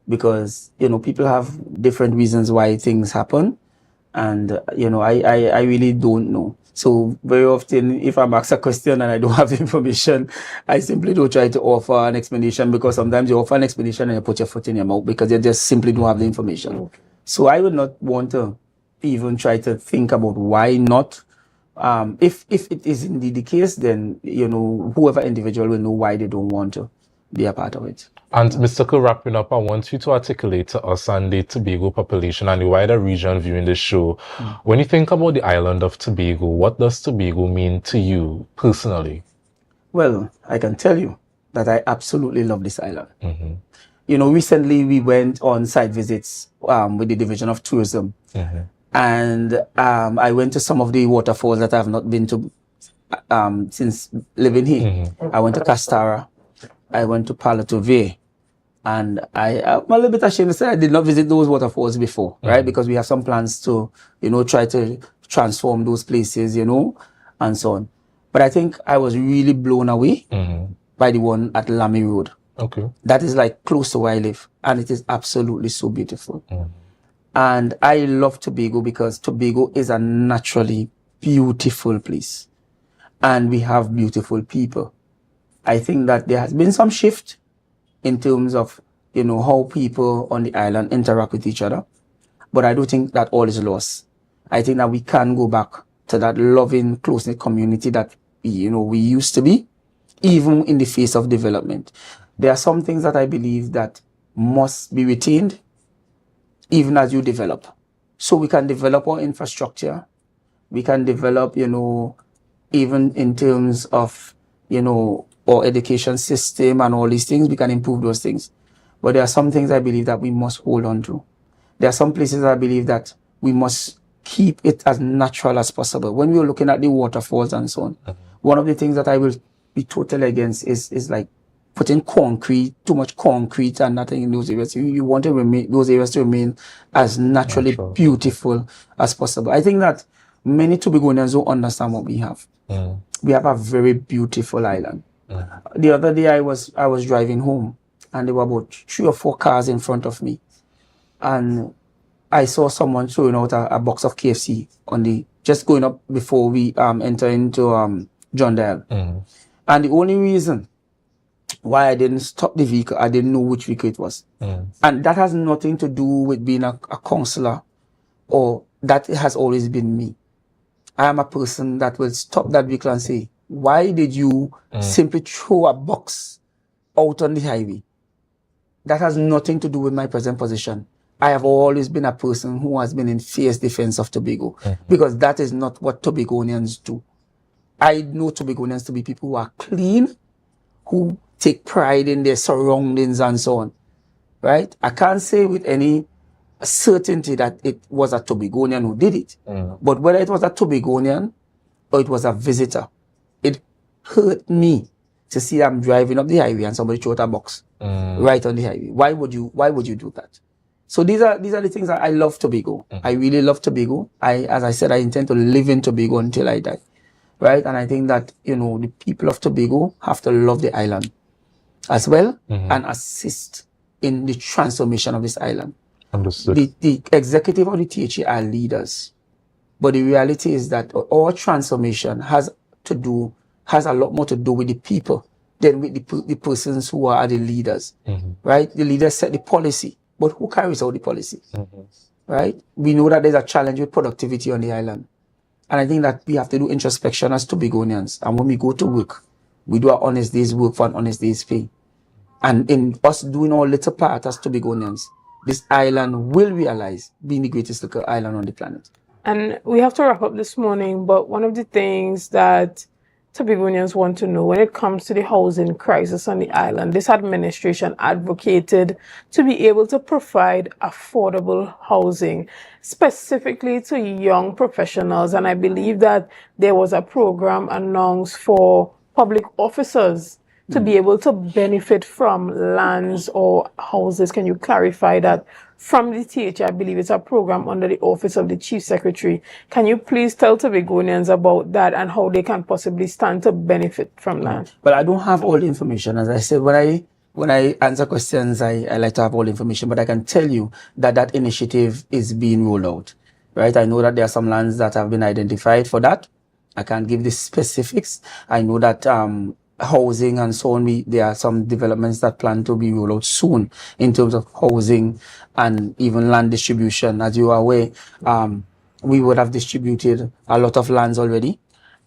because people have different reasons why things happen, and I really don't know. So very often, if I'm asked a question and I don't have the information, I simply don't try to offer an explanation, because sometimes you offer an explanation and you put your foot in your mouth because you just simply don't have the information. Okay. So I would not want to even try to think about why not. If it is indeed the case, then whoever individual will know why they don't want to be a part of it. And Mr. Kerr, wrapping up, I want you to articulate to us and the Tobago population and the wider region viewing this show. When you think about the island of Tobago, what does Tobago mean to you personally? Well, I can tell you that I absolutely love this island. Recently we went on site visits with the Division of Tourism. And I went to some of the waterfalls that I have not been to since living here. I went to Castara, I went to Palo Tove, and I'm a little bit ashamed to say I did not visit those waterfalls before, right? Because we have some plans to, try to transform those places, and so on. But I think I was really blown away by the one at Lamy Road. Okay. That is like close to where I live, and it is absolutely so beautiful. And I love Tobago because Tobago is a naturally beautiful place, and we have beautiful people. I think that there has been some shift in terms of, how people on the island interact with each other. But I don't think that all is lost. I think that we can go back to that loving, close-knit community that, we used to be, even in the face of development. There are some things that I believe that must be retained, even as you develop. So we can develop our infrastructure. We can develop, even in terms of, our education system and all these things, we can improve those things. But there are some things I believe that we must hold on to. There are some places I believe that we must keep it as natural as possible. When we were looking at the waterfalls and so on, one of the things that I will be totally against is like putting too much concrete and nothing in those areas. You want those areas to remain as naturally beautiful as possible. I think that many Tobagonians don't understand what we have. We have a very beautiful island. The other day I was driving home, and there were about 3 or 4 cars in front of me, and I saw someone throwing out a box of KFC just going up before we enter into John Dale. And the only reason why I didn't stop the vehicle, I didn't know which vehicle it was. And that has nothing to do with being a counselor, or that has always been me. I am a person that will stop that vehicle and say, why did you simply throw a box out on the highway? That has nothing to do with my present position. I have always been a person who has been in fierce defense of Tobago, because that is not what Tobagonians do. I know Tobagonians to be people who are clean, who take pride in their surroundings and so on, right? I can't say with any certainty that it was a Tobagonian who did it, but whether it was a Tobagonian or it was a visitor, it hurt me to see I'm driving up the highway and somebody threw out a box right on the highway. Why would you do that? So these are the things that I love Tobago. I really love Tobago. As I said, I intend to live in Tobago until I die, right? And I think that, the people of Tobago have to love the island as well and assist in the transformation of this island. Understood. The executive of the THA are leaders, but the reality is that our transformation has a lot more to do with the people than with the persons who are the leaders, right? The leaders set the policy, but who carries out the policy, right? We know that there's a challenge with productivity on the island. And I think that we have to do introspection as Tobagonians. And when we go to work, we do our honest day's work for an honest day's pay. And in us doing our little part as Tobagonians, this island will realize being the greatest little island on the planet. And we have to wrap up this morning, but one of the things that Tobagonians want to know when it comes to the housing crisis on the island, this administration advocated to be able to provide affordable housing, specifically to young professionals. And I believe that there was a program announced for public officers to be able to benefit from lands or houses. Can you clarify that? From the TH, I believe it's a program under the Office of the Chief Secretary. Can you please tell Tobagonians about that and how they can possibly stand to benefit from that? Well, I don't have all the information. As I said, when I answer questions, I like to have all the information, but I can tell you that initiative is being rolled out, right? I know that there are some lands that have been identified for that. I can't give the specifics. I know that housing and so on, there are some developments that plan to be rolled out soon in terms of housing and even land distribution. As you are aware, we would have distributed a lot of lands already,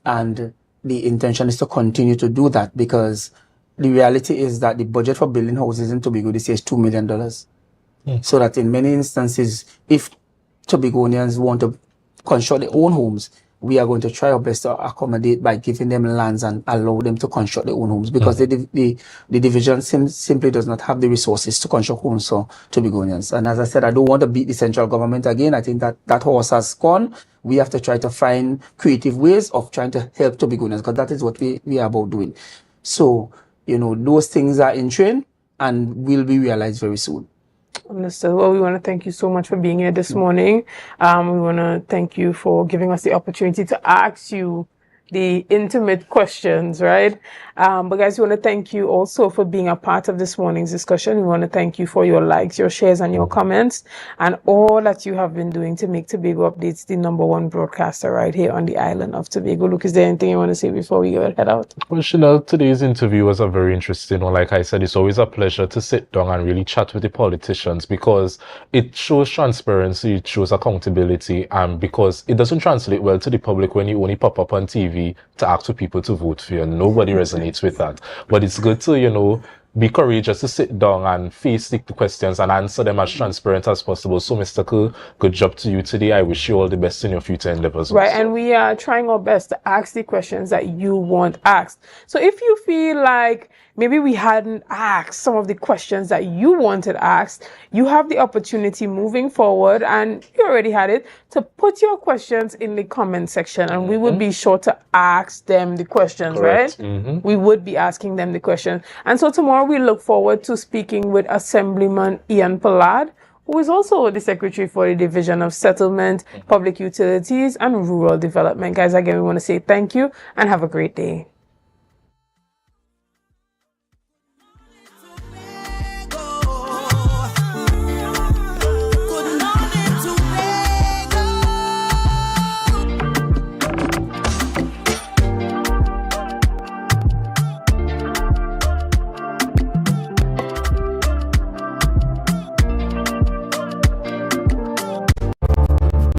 and the intention is to continue to do that, because the reality is that the budget for building houses in Tobago this year is $2 million. So that in many instances, if Tobagonians want to construct their own homes, we are going to try our best to accommodate by giving them lands and allow them to construct their own homes, because the division simply does not have the resources to construct homes for Tobagonians. And as I said, I don't want to beat the central government again. I think that horse has gone. We have to try to find creative ways of trying to help Tobagonians, because that is what we are about doing. So, those things are in train and will be realized very soon. Understood. Well, we want to thank you so much for being here this morning. We want to thank you for giving us the opportunity to ask you the intimate questions, right? But guys, we want to thank you also for being a part of this morning's discussion. We want to thank you for your likes, your shares, and your comments, and all that you have been doing to make Tobago Updates the #1 broadcaster right here on the island of Tobago. Luke, is there anything you want to say before we head out? Well, Chanel, today's interview was a very interesting one. Like I said, it's always a pleasure to sit down and really chat with the politicians, because it shows transparency, it shows accountability, and because it doesn't translate well to the public when you only pop up on TV to ask for people to vote for you. Nobody resonates with that. But it's good to, be courageous to sit down and face the questions and answer them as transparent as possible. So, Mr. Kerr, good job to you today. I wish you all the best in your future endeavors. Right, also. and we are trying our best to ask the questions that you want asked. So if you feel like maybe we hadn't asked some of the questions that you wanted asked, you have the opportunity moving forward, and you already had it, to put your questions in the comment section, and we would be sure to ask them the questions. Correct. Right? We would be asking them the questions. And so tomorrow we look forward to speaking with Assemblyman Ian Pollard, who is also the Secretary for the Division of Settlement, Public Utilities, and Rural Development. Guys, again, we want to say thank you and have a great day.